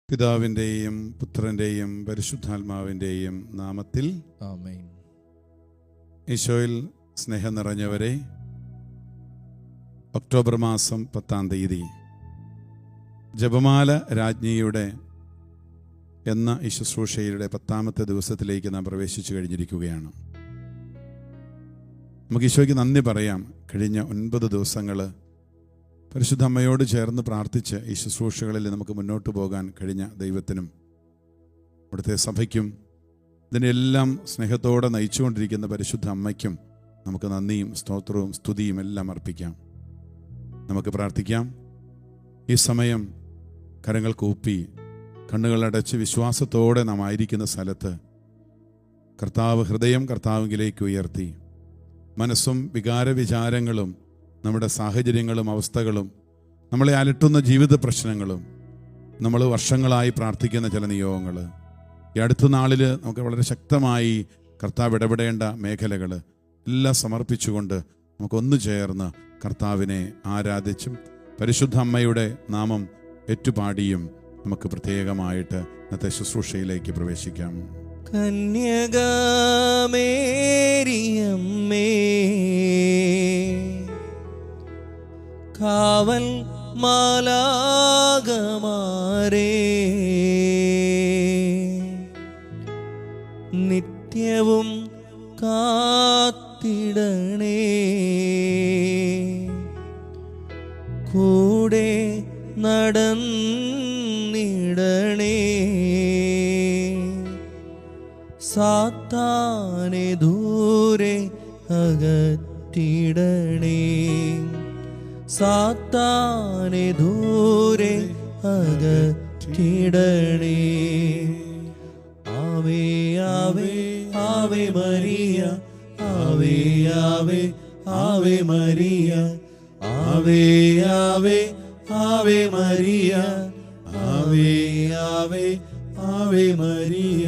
പിതാവിൻ്റെയും പുത്രൻ്റെയും പരിശുദ്ധാത്മാവിൻ്റെയും നാമത്തിൽ ആമേൻ. ഈശോയിൽ സ്നേഹം നിറഞ്ഞവരെ, ഒക്ടോബർ മാസം 10-ാം തീയതി ജപമാല രാജ്ഞിയുടെ എന്ന ഈ ശുശ്രൂഷയുടെ 10-ാമത്തെ ദിവസത്തിലേക്ക് നാം പ്രവേശിച്ചു കഴിഞ്ഞിരിക്കുകയാണ്. നമുക്ക് ഈശോയ്ക്ക് നന്ദി പറയാം. കഴിഞ്ഞ 9 ദിവസങ്ങൾ പരിശുദ്ധ അമ്മയോട് ചേർന്ന് പ്രാർത്ഥിച്ച് ഈ ശുശ്രൂഷകളിൽ നമുക്ക് മുന്നോട്ട് പോകാൻ കഴിഞ്ഞ ദൈവത്തിനും ഇവിടുത്തെ സഭയ്ക്കും ഇതിനെല്ലാം സ്നേഹത്തോടെ നയിച്ചുകൊണ്ടിരിക്കുന്ന പരിശുദ്ധ അമ്മയ്ക്കും നമുക്ക് നന്ദിയും സ്തോത്രവും സ്തുതിയും എല്ലാം അർപ്പിക്കാം. നമുക്ക് പ്രാർത്ഥിക്കാം. ഈ സമയം കരങ്ങൾ കൂപ്പി കണ്ണുകളടച്ച് വിശ്വാസത്തോടെ നാം ആയിരിക്കുന്ന സ്ഥലത്ത് കർത്താവ് ഹൃദയം കർത്താവിലേക്ക് ഉയർത്തി മനസ്സും വികാരവിചാരങ്ങളും നമ്മുടെ സാഹചര്യങ്ങളും അവസ്ഥകളും നമ്മളെ അലട്ടുന്ന ജീവിത പ്രശ്നങ്ങളും നമ്മൾ വർഷങ്ങളായി പ്രാർത്ഥിക്കുന്ന ചില നിയോഗങ്ങൾ ഈ അടുത്ത നാളിൽ നമുക്ക് വളരെ ശക്തമായി കർത്താവ് ഇടപെടേണ്ട മേഖലകൾ എല്ലാം സമർപ്പിച്ചുകൊണ്ട് നമുക്കൊന്നു ചേർന്ന് കർത്താവിനെ ആരാധിച്ചും പരിശുദ്ധ അമ്മയുടെ നാമം ഏറ്റുപാടിയും നമുക്ക് പ്രത്യേകമായിട്ട് ഇന്നത്തെ ശുശ്രൂഷയിലേക്ക് പ്രവേശിക്കാം. കന്യകമേരിയമ്മേ, കാവൽ മാലാഖമാരേ, നിത്യവും കാത്തിടണേ, കൂടെ നടന്നിടണേ, സാത്താനെ ദൂരെ അകറ്റിടണേ, സാത്താനെ ദൂരെ അകറ്റിടണേ. ആവേ ആവേ ആവേ മരിയ, ആവേ ആവേ ആവേ മരിയ, ആവേ ആവേ ആവേ മരിയ, ആവേ ആവേ ആവേ മരിയ.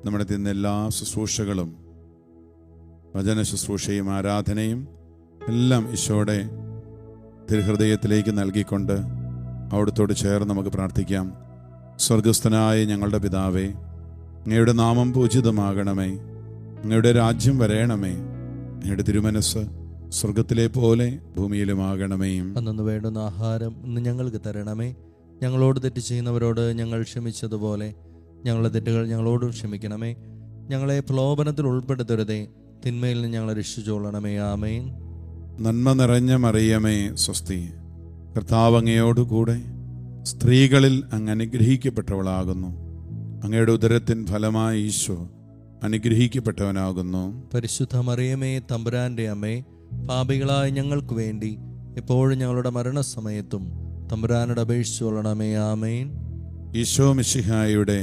നമ്മുടെ ഇന്ന് എല്ലാ ശുശ്രൂഷകളും വചന ശുശ്രൂഷയും ആരാധനയും എല്ലാം ഈശോയുടെ തിരുഹൃദയത്തിലേക്ക് നൽകിക്കൊണ്ട് അവിടുത്തോട് ചേർന്ന് നമുക്ക് പ്രാർത്ഥിക്കാം. സ്വർഗസ്ഥനായ ഞങ്ങളുടെ പിതാവേ, അങ്ങയുടെ നാമം പൂജിതമാകണമേ, അങ്ങയുടെ രാജ്യം വരയണമേ, അങ്ങയുടെ തിരുമനസ് സ്വർഗത്തിലെ പോലെ ഭൂമിയിലുമാകണമേ. അന്നു വേണ്ടുന്ന ആഹാരം ഇന്ന് ഞങ്ങൾക്ക് തരണമേ. ഞങ്ങളോട് തെറ്റ് ചെയ്യുന്നവരോട് ഞങ്ങൾ ക്ഷമിച്ചതുപോലെ ഞങ്ങളുടെ തെറ്റുകൾ ഞങ്ങളോടും ക്ഷമിക്കണമേ. ഞങ്ങളെ പ്രലോഭനത്തിൽ ഉൾപ്പെടുത്തരുതേ, തിന്മയിൽ നിന്ന് ഞങ്ങളെ രക്ഷിച്ചുകൊള്ളണമേ. ആമേൻ. നന്മ നിറഞ്ഞ മറിയമേ സ്വസ്തി, കർത്താവ് അങ്ങയോടുകൂടെ സ്ത്രീകളിൽ അങ്ങ് അനുഗ്രഹിക്കപ്പെട്ടവളാകുന്നു. അങ്ങയുടെ ഉദരത്തിൻ ഫലമായി ഈശോ അനുഗ്രഹിക്കപ്പെട്ടവനാകുന്നു. പരിശുദ്ധ മറിയമേ, തമ്പുരാന്റെ അമ്മേ, പാപികളായ ഞങ്ങൾക്ക് വേണ്ടി എപ്പോഴും ഞങ്ങളുടെ മരണസമയത്തും തമ്പുരാനോട് അപേക്ഷിച്ചുകൊള്ളണമേ. ആമേൻ. ഈശോ മിശിഹായുടെ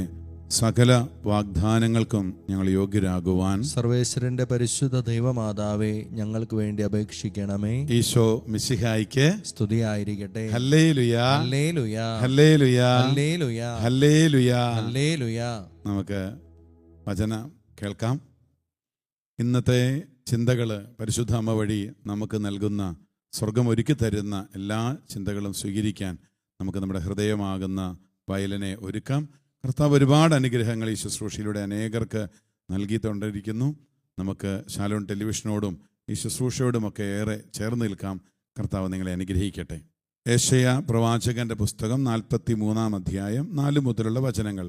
സകല വാഗ്ദാനങ്ങൾക്കും ഞങ്ങൾ യോഗ്യരാകുവാൻ സർവേശ്വരന്റെ പരിശുദ്ധ ദൈവമാതാവേ, ഞങ്ങൾക്ക് വേണ്ടി അപേക്ഷിക്കണമേ. ഈശോ മിശിഹായ്ക്ക് സ്തുതിയായിരിക്കട്ടെ. ഹല്ലേലൂയാ, ഹല്ലേലൂയാ, ഹല്ലേലൂയാ, ഹല്ലേലൂയാ, ഹല്ലേലൂയാ. ഹല്ലേലൂയാ. നമുക്ക് വചനം കേൾക്കാം. ഇന്നത്തെ ചിന്തകൾ പരിശുദ്ധ അമ്മ വഴി നമുക്ക് നൽകുന്ന, സ്വർഗം ഒരുക്കി തരുന്ന എല്ലാ ചിന്തകളും സ്വീകരിക്കാൻ നമുക്ക് നമ്മുടെ ഹൃദയമാകുന്ന വയലിനെ ഒരുക്കാം. കർത്താവ് ഒരുപാട് അനുഗ്രഹങ്ങൾ ഈ ശുശ്രൂഷയിലൂടെ അനേകർക്ക് നൽകിക്കൊണ്ടിരിക്കുന്നു. നമുക്ക് ശാലോൺ ടെലിവിഷനോടും ഈ ശുശ്രൂഷയോടുമൊക്കെ ഏറെ ചേർന്ന് നിൽക്കാം. കർത്താവ് നിങ്ങളെ അനുഗ്രഹിക്കട്ടെ. യെശയ്യാ പ്രവാചകന്റെ പുസ്തകം 43-ാം അധ്യായം 4 മുതലുള്ള വചനങ്ങൾ.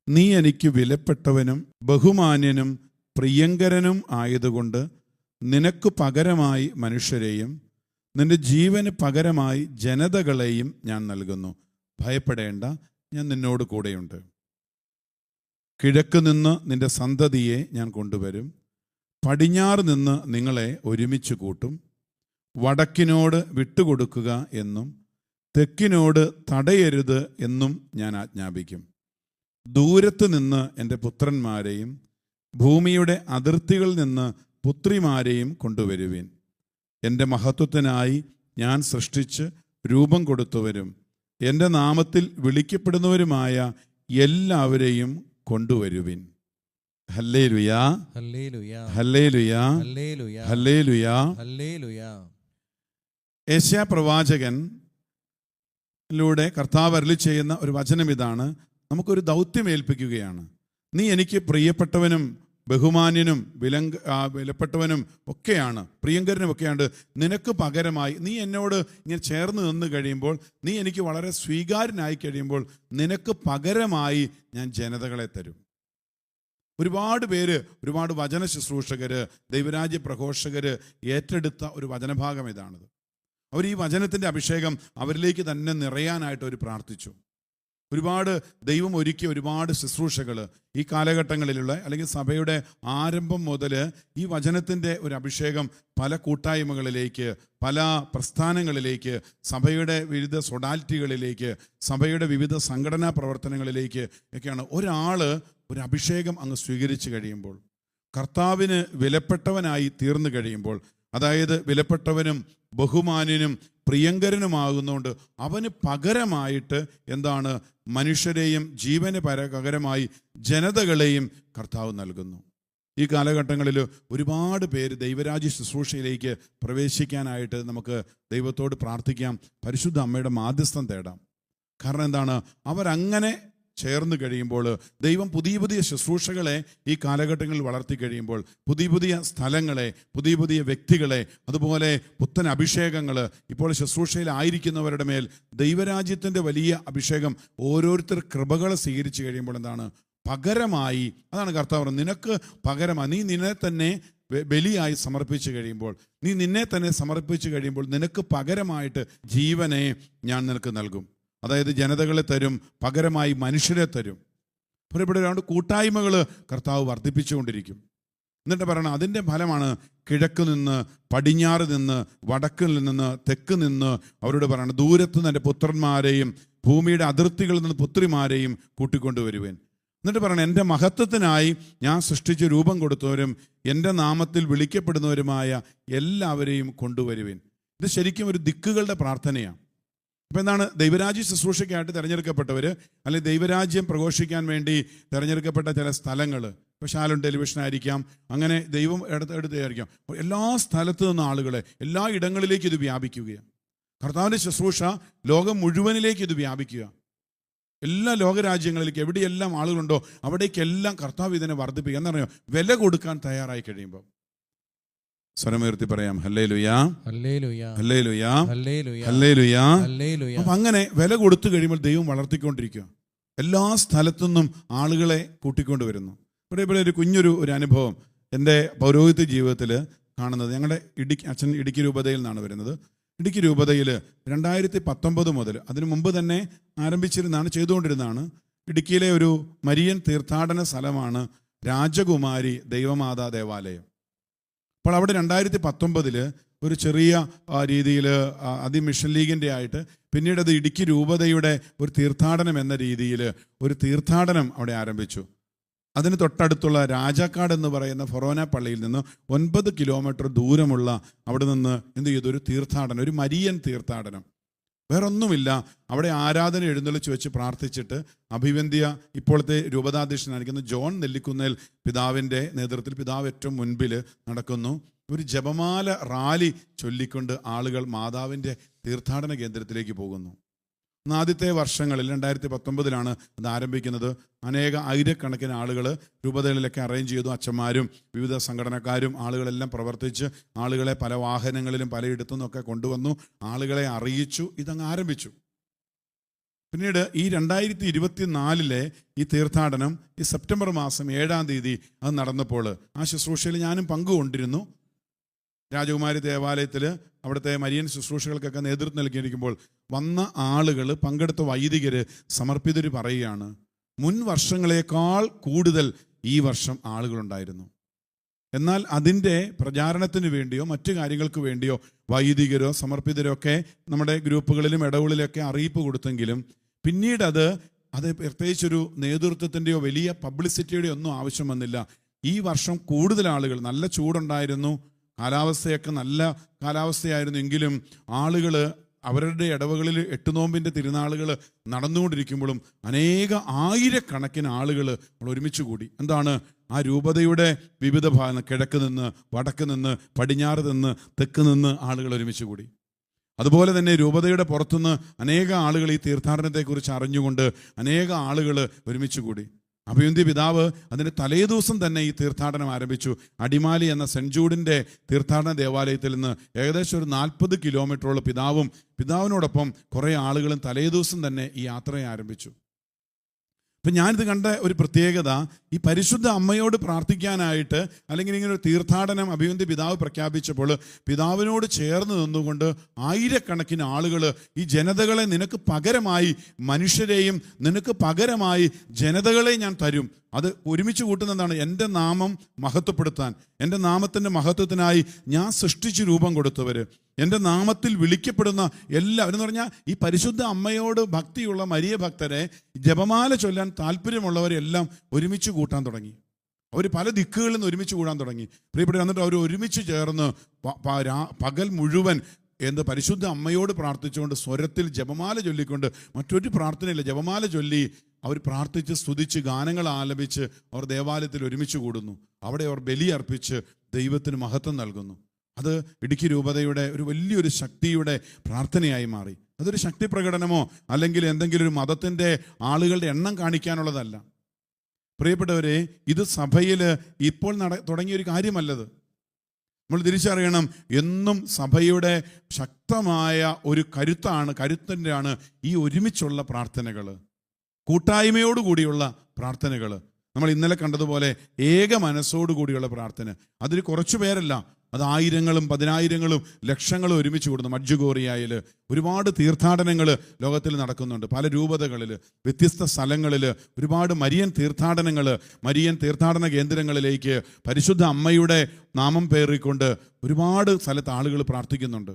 നീ എനിക്ക് വിലപ്പെട്ടവനും ബഹുമാന്യനും പ്രിയങ്കരനും ആയതുകൊണ്ട് നിനക്ക് പകരമായി മനുഷ്യരെയും നിന്റെ ജീവന് പകരമായി ജനതകളെയും ഞാൻ നൽകുന്നു. ഭയപ്പെടേണ്ട, ഞാൻ നിന്നോട് കൂടെയുണ്ട്. കിഴക്ക് നിന്ന് നിന്റെ സന്തതിയെ ഞാൻ കൊണ്ടുവരും, പടിഞ്ഞാറ് നിന്ന് നിങ്ങളെ ഒരുമിച്ച് കൂട്ടും. വടക്കിനോട് വിട്ടുകൊടുക്കുക എന്നും തെക്കിനോട് തടയരുത് എന്നും ഞാൻ ആജ്ഞാപിക്കും. ദൂരത്ത് നിന്ന് എൻ്റെ പുത്രന്മാരെയും ഭൂമിയുടെ അതിർത്തികളിൽ നിന്ന് പുത്രിമാരെയും കൊണ്ടുവരുവിൻ. എൻ്റെ മഹത്വത്തിനായി ഞാൻ സൃഷ്ടിച്ച് രൂപം കൊടുത്തവരും എൻ്റെ നാമത്തിൽ വിളിക്കപ്പെടുന്നവരുമായ എല്ലാവരെയും കൊണ്ടുവരുവിൻ. ഹല്ലേലൂയാ, ഹല്ലേലൂയാ, ഹല്ലേലൂയാ, ഹല്ലേലൂയാ, ഹല്ലേലൂയാ. ഹല്ലേലൂയാ. യെശയ്യാ പ്രവാചകൻ ിലൂടെ കർത്താവ് അരുളി ചെയ്യുന്ന ഒരു വചനം ഇതാണ്. നമുക്കൊരു ദൗത്യം ഏൽപ്പിക്കുകയാണ്. നീ എനിക്ക് പ്രിയപ്പെട്ടവനും ബഹുമാന്യനും വിലപ്പെട്ടവനും ഒക്കെയാണ്, പ്രിയങ്കരനും ഒക്കെയാണ്. നിനക്ക് പകരമായി നീ എന്നോട് ഇങ്ങനെ ചേർന്ന് നിന്ന് കഴിയുമ്പോൾ, നീ എനിക്ക് വളരെ സ്വീകാര്യനായി കഴിയുമ്പോൾ, നിനക്ക് പകരമായി ഞാൻ ജനതകളെ തരും. ഒരുപാട് പേര്, ഒരുപാട് വചന ശുശ്രൂഷകർ, ദൈവരാജ്യ പ്രഘോഷകർ ഏറ്റെടുത്ത ഒരു വചനഭാഗം ഇതാണിത്. അവർ ഈ വചനത്തിൻ്റെ അഭിഷേകം അവരിലേക്ക് തന്നെ നിറയാനായിട്ട് അവർ പ്രാർത്ഥിച്ചു. ഒരുപാട് ദൈവം ഒരുക്കിയ ഒരുപാട് ശുശ്രൂഷകൾ ഈ കാലഘട്ടങ്ങളിലുള്ള, അല്ലെങ്കിൽ സഭയുടെ ആരംഭം മുതൽ ഈ വചനത്തിൻ്റെ ഒരു അഭിഷേകം പല കൂട്ടായ്മകളിലേക്ക്, പല പ്രസ്ഥാനങ്ങളിലേക്ക്, സഭയുടെ വിവിധ സൊഡാലിറ്റികളിലേക്ക്, സഭയുടെ വിവിധ സംഘടനാ പ്രവർത്തനങ്ങളിലേക്ക് ഒക്കെയാണ് ഒരാൾ ഒരു അഭിഷേകം അങ്ങ് സ്വീകരിച്ചു കഴിയുമ്പോൾ, കർത്താവിന് വിലപ്പെട്ടവനായി തീർന്നു കഴിയുമ്പോൾ, അതായത് വിലപ്പെട്ടവനും ബഹുമാന്യനും പ്രിയങ്കരനുമാകുന്നതുകൊണ്ട് അവന് പകരമായിട്ട് എന്താണ്, മനുഷ്യരെയും ജീവന് പകരമായി ജനതകളെയും കർത്താവ് നൽകുന്നു. ഈ കാലഘട്ടങ്ങളിൽ ഒരുപാട് പേര് ദൈവരാജ്യ ശുശ്രൂഷയിലേക്ക് പ്രവേശിക്കാനായിട്ട് നമുക്ക് ദൈവത്തോട് പ്രാർത്ഥിക്കാം, പരിശുദ്ധ അമ്മയുടെ മാധ്യസ്ഥം തേടാം. കാരണം എന്താണ്, അവരങ്ങനെ ചേർന്ന് കഴിയുമ്പോൾ, ദൈവം പുതിയ പുതിയ ശുശ്രൂഷകളെ ഈ കാലഘട്ടങ്ങളിൽ വളർത്തി കഴിയുമ്പോൾ, പുതിയ പുതിയ സ്ഥലങ്ങളെ, പുതിയ പുതിയ വ്യക്തികളെ, അതുപോലെ പുത്തൻ അഭിഷേകങ്ങൾ, ഇപ്പോൾ ശുശ്രൂഷയിലായിരിക്കുന്നവരുടെ മേൽ ദൈവരാജ്യത്തിൻ്റെ വലിയ അഭിഷേകം, ഓരോരുത്തർ കൃപകൾ സ്വീകരിച്ചു കഴിയുമ്പോൾ എന്താണ്, പകരമായി, അതാണ് കർത്താവ് പറഞ്ഞത്, നിനക്ക് പകരമായി നീ നിന്നെ തന്നെ ബലിയായി സമർപ്പിച്ചു കഴിയുമ്പോൾ, നീ നിന്നെ തന്നെ സമർപ്പിച്ചു കഴിയുമ്പോൾ നിനക്ക് പകരമായിട്ട് ജീവനെ ഞാൻ നിനക്ക് നൽകും. അതായത് ജനതകളെ തരും, പകരമായി മനുഷ്യരെ തരും. ഇവിടെ രണ്ട് കൂട്ടായ്മകൾ കർത്താവ് വർദ്ധിപ്പിച്ചുകൊണ്ടിരിക്കും. എന്നിട്ട് പറയണം, അതിൻ്റെ ഫലമാണ് കിഴക്ക് നിന്ന്, പടിഞ്ഞാറ് നിന്ന്, വടക്കിൽ നിന്ന്, തെക്ക് നിന്ന് അവരോട് പറയണം, ദൂരത്ത് നിന്ന് എൻ്റെ പുത്രന്മാരെയും ഭൂമിയുടെ അതിർത്തികളിൽ നിന്ന് പുത്രിമാരെയും കൂട്ടിക്കൊണ്ടുവരുവേൻ. എന്നിട്ട് പറയണം, എൻ്റെ മഹത്വത്തിനായി ഞാൻ സൃഷ്ടിച്ച് രൂപം കൊടുത്തവരും എൻ്റെ നാമത്തിൽ വിളിക്കപ്പെടുന്നവരുമായ എല്ലാവരെയും കൊണ്ടുവരുവേൻ. ഇത് ശരിക്കും ഒരു ദിക്കുകളുടെ പ്രാർത്ഥനയാണ്. അപ്പം എന്താണ്, ദൈവരാജ്യ ശുശ്രൂഷയ്ക്കായിട്ട് തിരഞ്ഞെടുക്കപ്പെട്ടവർ, അല്ലെങ്കിൽ ദൈവരാജ്യം പ്രഘോഷിക്കാൻ വേണ്ടി തിരഞ്ഞെടുക്കപ്പെട്ട ചില സ്ഥലങ്ങൾ, ഇപ്പോൾ ശാലോം ടെലിവിഷനായിരിക്കാം, അങ്ങനെ ദൈവം എടുത്തായിരിക്കാം, എല്ലാ സ്ഥലത്തു നിന്ന് ആളുകളെ എല്ലാ ഇടങ്ങളിലേക്ക് ഇത് വ്യാപിക്കുകയാണ്. കർത്താവിൻ്റെ ശുശ്രൂഷ ലോകം മുഴുവനിലേക്ക് ഇത് വ്യാപിക്കുക. എല്ലാ ലോകരാജ്യങ്ങളിലേക്ക് എവിടെയെല്ലാം ആളുകളുണ്ടോ അവിടേക്കെല്ലാം കർത്താവ് ഇതിനെ വർദ്ധിപ്പിക്കുക. എന്നറിയാം, വില കൊടുക്കാൻ തയ്യാറായി കഴിയുമ്പോൾ. സ്വരമുയർത്തി പറയാം, ഹല്ലേലൂയ, ഹല്ലേലൂയ, ഹല്ലേലൂയ, ഹല്ലേലൂയ, ഹല്ലേലൂയ. അപ്പം അങ്ങനെ വില കൊടുത്തു കഴിയുമ്പോൾ ദൈവം വളർത്തിക്കൊണ്ടിരിക്കുക. എല്ലാ സ്ഥലത്തുനിന്നും ആളുകളെ കൂട്ടിക്കൊണ്ടുവരുന്നു. ഇവിടെ ഒരു കുഞ്ഞൊരു അനുഭവം എൻ്റെ പൗരോഹിത്യ ജീവിതത്തിൽ കാണുന്നത്. ഞങ്ങളുടെ അച്ഛൻ ഇടുക്കി രൂപതയിൽ നിന്നാണ് വരുന്നത്. ഇടുക്കി രൂപതയിൽ 2019 മുതൽ, അതിനു മുമ്പ് തന്നെ ആരംഭിച്ചിരുന്നതാണ്, ചെയ്തുകൊണ്ടിരുന്നതാണ്. ഇടുക്കിയിലെ ഒരു മരിയൻ തീർത്ഥാടന സ്ഥലമാണ് രാജകുമാരി ദൈവമാതാ ദേവാലയം. അപ്പോൾ അവിടെ 2019 ഒരു ചെറിയ രീതിയിൽ മിഷൻ ലീഗിൻ്റെ ആയിട്ട്, പിന്നീട് അത് ഇടുക്കി രൂപതയുടെ ഒരു തീർത്ഥാടനം എന്ന രീതിയിൽ ഒരു തീർത്ഥാടനം അവിടെ ആരംഭിച്ചു. അതിന് തൊട്ടടുത്തുള്ള രാജാക്കാട് എന്ന് പറയുന്ന ഫൊറോന പള്ളിയിൽ നിന്ന് 9 കിലോമീറ്റർ ദൂരമുള്ള അവിടെ നിന്ന് എന്ത് ചെയ്തു, ഒരു തീർത്ഥാടനം, ഒരു മരിയൻ തീർത്ഥാടനം. വേറൊന്നുമില്ല, അവിടെ ആരാധന എഴുന്നള്ളിച്ച് വെച്ച് പ്രാർത്ഥിച്ചിട്ട് അഭിവന്ധ്യ ഇപ്പോഴത്തെ രൂപതാധ്യക്ഷനായിരിക്കുന്ന ജോൺ നെല്ലിക്കുന്നേൽ പിതാവിൻ്റെ നേതൃത്വത്തിൽ, പിതാവ് ഏറ്റവും മുൻപിൽ നടക്കുന്നു. ഒരു ജപമാല റാലി ചൊല്ലിക്കൊണ്ട് ആളുകൾ മാതാവിൻ്റെ തീർത്ഥാടന കേന്ദ്രത്തിലേക്ക് പോകുന്നു. ആദ്യത്തെ വർഷങ്ങളിൽ 2019 അത് ആരംഭിക്കുന്നത്. ആയിരക്കണക്കിന് ആളുകൾ രൂപതകളിലൊക്കെ അറേഞ്ച് ചെയ്തു. അച്ഛന്മാരും വിവിധ സംഘടനക്കാരും ആളുകളെല്ലാം പ്രവർത്തിച്ച് ആളുകളെ പല വാഹനങ്ങളിലും പലയിടത്തു നിന്നൊക്കെ കൊണ്ടുവന്നു, ആളുകളെ അറിയിച്ചു. ഇതങ്ങ് ആരംഭിച്ചു. പിന്നീട് ഈ 2024 ഈ തീർത്ഥാടനം ഈ സെപ്റ്റംബർ മാസം 7-ാം തീയതി അത് നടന്നപ്പോൾ ആ ശുശ്രൂഷയിൽ ഞാനും പങ്കുകൊണ്ടിരുന്നു. രാജകുമാരി ദേവാലയത്തിൽ അവിടുത്തെ മരിയൻ ശുശ്രൂഷകൾക്കൊക്കെ നേതൃത്വം നൽകിയിരിക്കുമ്പോൾ വന്ന ആളുകൾ, പങ്കെടുത്ത വൈദികർ, സമർപ്പിതർ പറയുകയാണ്, മുൻ വർഷങ്ങളെക്കാൾ കൂടുതൽ ഈ വർഷം ആളുകളുണ്ടായിരുന്നു. എന്നാൽ അതിൻ്റെ പ്രചാരണത്തിന് വേണ്ടിയോ മറ്റു കാര്യങ്ങൾക്ക് വേണ്ടിയോ വൈദികരോ സമർപ്പിതരോ ഒക്കെ നമ്മുടെ ഗ്രൂപ്പുകളിലും ഇടവുകളിലൊക്കെ അറിയിപ്പ് കൊടുത്തെങ്കിലും പിന്നീട് അത് പ്രത്യേകിച്ചൊരു നേതൃത്വത്തിൻ്റെയോ വലിയ പബ്ലിസിറ്റിയുടെയോ ഒന്നും ആവശ്യം വന്നില്ല. ഈ വർഷം കൂടുതൽ ആളുകൾ, നല്ല ചൂടുണ്ടായിരുന്നു, കാലാവസ്ഥയൊക്കെ നല്ല കാലാവസ്ഥയായിരുന്നു, എങ്കിലും ആളുകൾ അവരുടെ ഇടവകളിൽ 8 നോമ്പിൻ്റെ തിരുനാളുകൾ നടന്നുകൊണ്ടിരിക്കുമ്പോഴും ആയിരക്കണക്കിന് ആളുകൾ ഒരുമിച്ച് കൂടി. എന്താണ്, ആ രൂപതയുടെ വിവിധ ഭാഗങ്ങൾ, കിഴക്ക് നിന്ന്, വടക്ക് നിന്ന്, പടിഞ്ഞാറ് നിന്ന്, തെക്ക് നിന്ന് ആളുകൾ ഒരുമിച്ച് കൂടി. അതുപോലെ തന്നെ രൂപതയുടെ പുറത്തുനിന്ന് അനേക ആളുകൾ ഈ തീർത്ഥാടനത്തെക്കുറിച്ച് അറിഞ്ഞുകൊണ്ട് അനേക ആളുകൾ ഒരുമിച്ച് കൂടി. അഭിവന്ദ്യ പിതാവ് അതിൻ്റെ തലേദിവസം തന്നെ ഈ തീർത്ഥാടനം ആരംഭിച്ചു. അടിമാലി എന്ന സെൻറ്റ് ജൂഡിൻ്റെ തീർത്ഥാടന ദേവാലയത്തിൽ നിന്ന് ഏകദേശം ഒരു 40 കിലോമീറ്ററോളം പിതാവിനോടൊപ്പം കുറേ ആളുകളും തലേദിവസം തന്നെ ഈ യാത്രയെ ആരംഭിച്ചു. അപ്പം ഞാനിത് കണ്ട ഒരു പ്രത്യേകത, ഈ പരിശുദ്ധ അമ്മയോട് പ്രാർത്ഥിക്കാനായിട്ട് അല്ലെങ്കിൽ ഇങ്ങനെ ഒരു തീർത്ഥാടനം അഭിവന്ദ്യ പിതാവ് പ്രഖ്യാപിച്ചപ്പോൾ പിതാവിനോട് ചേർന്ന് നിന്നുകൊണ്ട് ആയിരക്കണക്കിന് ആളുകൾ ഈ ജനതകളെ നിനക്ക് പകരമായി, മനുഷ്യരെയും നിനക്ക് പകരമായി ജനതകളെ ഞാൻ തരും, അത് ഒരുമിച്ച് കൂട്ടുന്നതാണ് എൻ്റെ നാമം മഹത്വപ്പെടുത്താൻ, എൻ്റെ നാമത്തിൻ്റെ മഹത്വത്തിനായി ഞാൻ സൃഷ്ടിച്ച് രൂപം കൊടുത്തവർ, എൻ്റെ നാമത്തിൽ വിളിക്കപ്പെടുന്ന എല്ലാവരും എന്ന് പറഞ്ഞാൽ ഈ പരിശുദ്ധ അമ്മയോട് ഭക്തിയുള്ള മരിയ ഭക്തരെ, ജപമാല ചൊല്ലാൻ താല്പര്യമുള്ളവരെല്ലാം ഒരുമിച്ച് കൂട്ടാൻ തുടങ്ങി. അവർ പല ദിക്കുകളിൽ നിന്ന് ഒരുമിച്ച് കൂടാൻ തുടങ്ങി. പ്രിയപ്പെട്ട, എന്നിട്ട് അവർ ഒരുമിച്ച് ചേർന്ന് പകൽ മുഴുവൻ പരിശുദ്ധ അമ്മയോട് പ്രാർത്ഥിച്ചുകൊണ്ട് സ്വരത്തിൽ ജപമാല ചൊല്ലിക്കൊണ്ട്, മറ്റൊരു പ്രാർത്ഥനയില്ല, ജപമാല ചൊല്ലി അവർ പ്രാർത്ഥിച്ച് സ്തുതിച്ച് ഗാനങ്ങൾ ആലപിച്ച് അവർ ദേവാലയത്തിൽ ഒരുമിച്ച് കൂടുന്നു. അവിടെ അവർ ബലിയർപ്പിച്ച് ദൈവത്തിന് മഹത്വം നൽകുന്നു. അത് ഇടുക്കി രൂപതയുടെ ഒരു വലിയൊരു ശക്തിയുടെ പ്രാർത്ഥനയായി മാറി. അതൊരു ശക്തി പ്രകടനമോ അല്ലെങ്കിൽ എന്തെങ്കിലും ഒരു മതത്തിൻ്റെ ആളുകളുടെ എണ്ണം കാണിക്കാനുള്ളതല്ല. പ്രിയപ്പെട്ടവരെ, ഇത് സഭയിൽ ഇപ്പോൾ തുടങ്ങിയൊരു കാര്യമല്ലത്. നമ്മൾ തിരിച്ചറിയണം, എന്നും സഭയുടെ ശക്തമായ ഒരു കരുത്തിൻ്റെയാണ് ഈ ഒരുമിച്ചുള്ള പ്രാർത്ഥനകൾ, കൂട്ടായ്മയോടുകൂടിയുള്ള പ്രാർത്ഥനകൾ. നമ്മൾ ഇന്നലെ കണ്ടതുപോലെ ഏക മനസ്സോടുകൂടിയുള്ള പ്രാർത്ഥന. അതിൽ കുറച്ചു പേരല്ല, അത് ആയിരങ്ങളും പതിനായിരങ്ങളും ലക്ഷങ്ങളും ഒരുമിച്ച് കൂടുന്നു. മഡ്ജുഗോറിയയിൽ ഒരുപാട് തീർത്ഥാടനങ്ങൾ ലോകത്തിൽ നടക്കുന്നുണ്ട്. പല രൂപതകളിൽ, വ്യത്യസ്ത സ്ഥലങ്ങളിൽ ഒരുപാട് മരിയൻ തീർത്ഥാടന കേന്ദ്രങ്ങളിലേക്ക് പരിശുദ്ധ അമ്മയുടെ നാമം പേറിക്കൊണ്ട് ഒരുപാട് സ്ഥലത്ത് ആളുകൾ പ്രാർത്ഥിക്കുന്നുണ്ട്.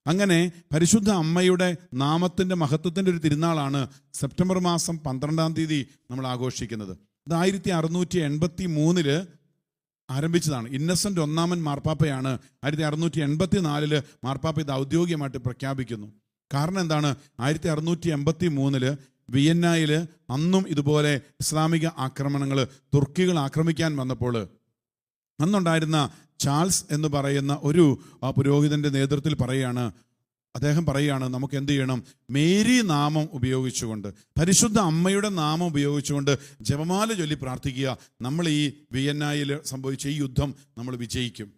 അങ്ങനെ പരിശുദ്ധ അമ്മയുടെ നാമത്തിൻ്റെ മഹത്വത്തിൻ്റെ ഒരു തിരുനാളാണ് സെപ്റ്റംബർ മാസം 12-ാം തീയതി നമ്മൾ ആഘോഷിക്കുന്നത്. ഇത് 1683 ആരംഭിച്ചതാണ്. ഇന്നസെൻ്റ് ഒന്നാമൻ മാർപ്പാപ്പയാണ് 1684 മാർപ്പാപ്പ ഇത് ഔദ്യോഗികമായിട്ട് പ്രഖ്യാപിക്കുന്നു. കാരണം എന്താണ്? 1683 വിയന്നയിൽ അന്നും ഇതുപോലെ ഇസ്ലാമിക ആക്രമണങ്ങൾ, തുർക്കികൾ ആക്രമിക്കാൻ വന്നപ്പോൾ അന്നുണ്ടായിരുന്ന ചാൾസ് എന്ന് പറയുന്ന ഒരു പുരോഹിതൻ്റെ നേതൃത്വത്തിൽ അദ്ദേഹം പറയുകയാണ്, നമുക്ക് എന്ത് ചെയ്യണം? മേരി നാമം ഉപയോഗിച്ചുകൊണ്ട്, പരിശുദ്ധ അമ്മയുടെ നാമം ഉപയോഗിച്ചുകൊണ്ട് ജപമാല ചൊല്ലി പ്രാർത്ഥിക്കുക. നമ്മൾ ഈ വിയന്നയിൽ സംഭവിച്ച ഈ യുദ്ധം നമ്മൾ വിജയിക്കും.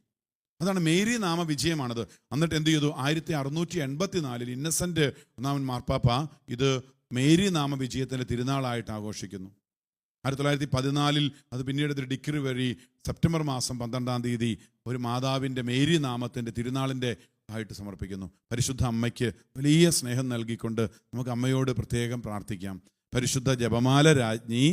അതാണ് മേരി നാമ വിജയമാണത്. എന്നിട്ട് എന്ത് ചെയ്തു? 1684 ഇന്നസെൻ്റ് ഒന്നാമൻ മാർപ്പാപ്പ ഇത് മേരി നാമ വിജയത്തിൻ്റെ തിരുനാളായിട്ട് ആഘോഷിക്കുന്നു. 1914 അത് പിന്നീട് ഒരു ഡിക്രി വഴി സെപ്റ്റംബർ മാസം 12-ാം തീയതി ഒരു മാതാവിൻ്റെ മേരി നാമത്തിൻ്റെ തിരുനാളിൻ്റെ ആയിട്ട് സമർപ്പിക്കുന്നു. പരിശുദ്ധ അമ്മയ്ക്ക് വലിയ സ്നേഹം നൽകിക്കൊണ്ട് നമുക്ക് അമ്മയോട് പ്രത്യേകം പ്രാർത്ഥിക്കാം. പരിശുദ്ധ ജപമാല രാജ്ഞി,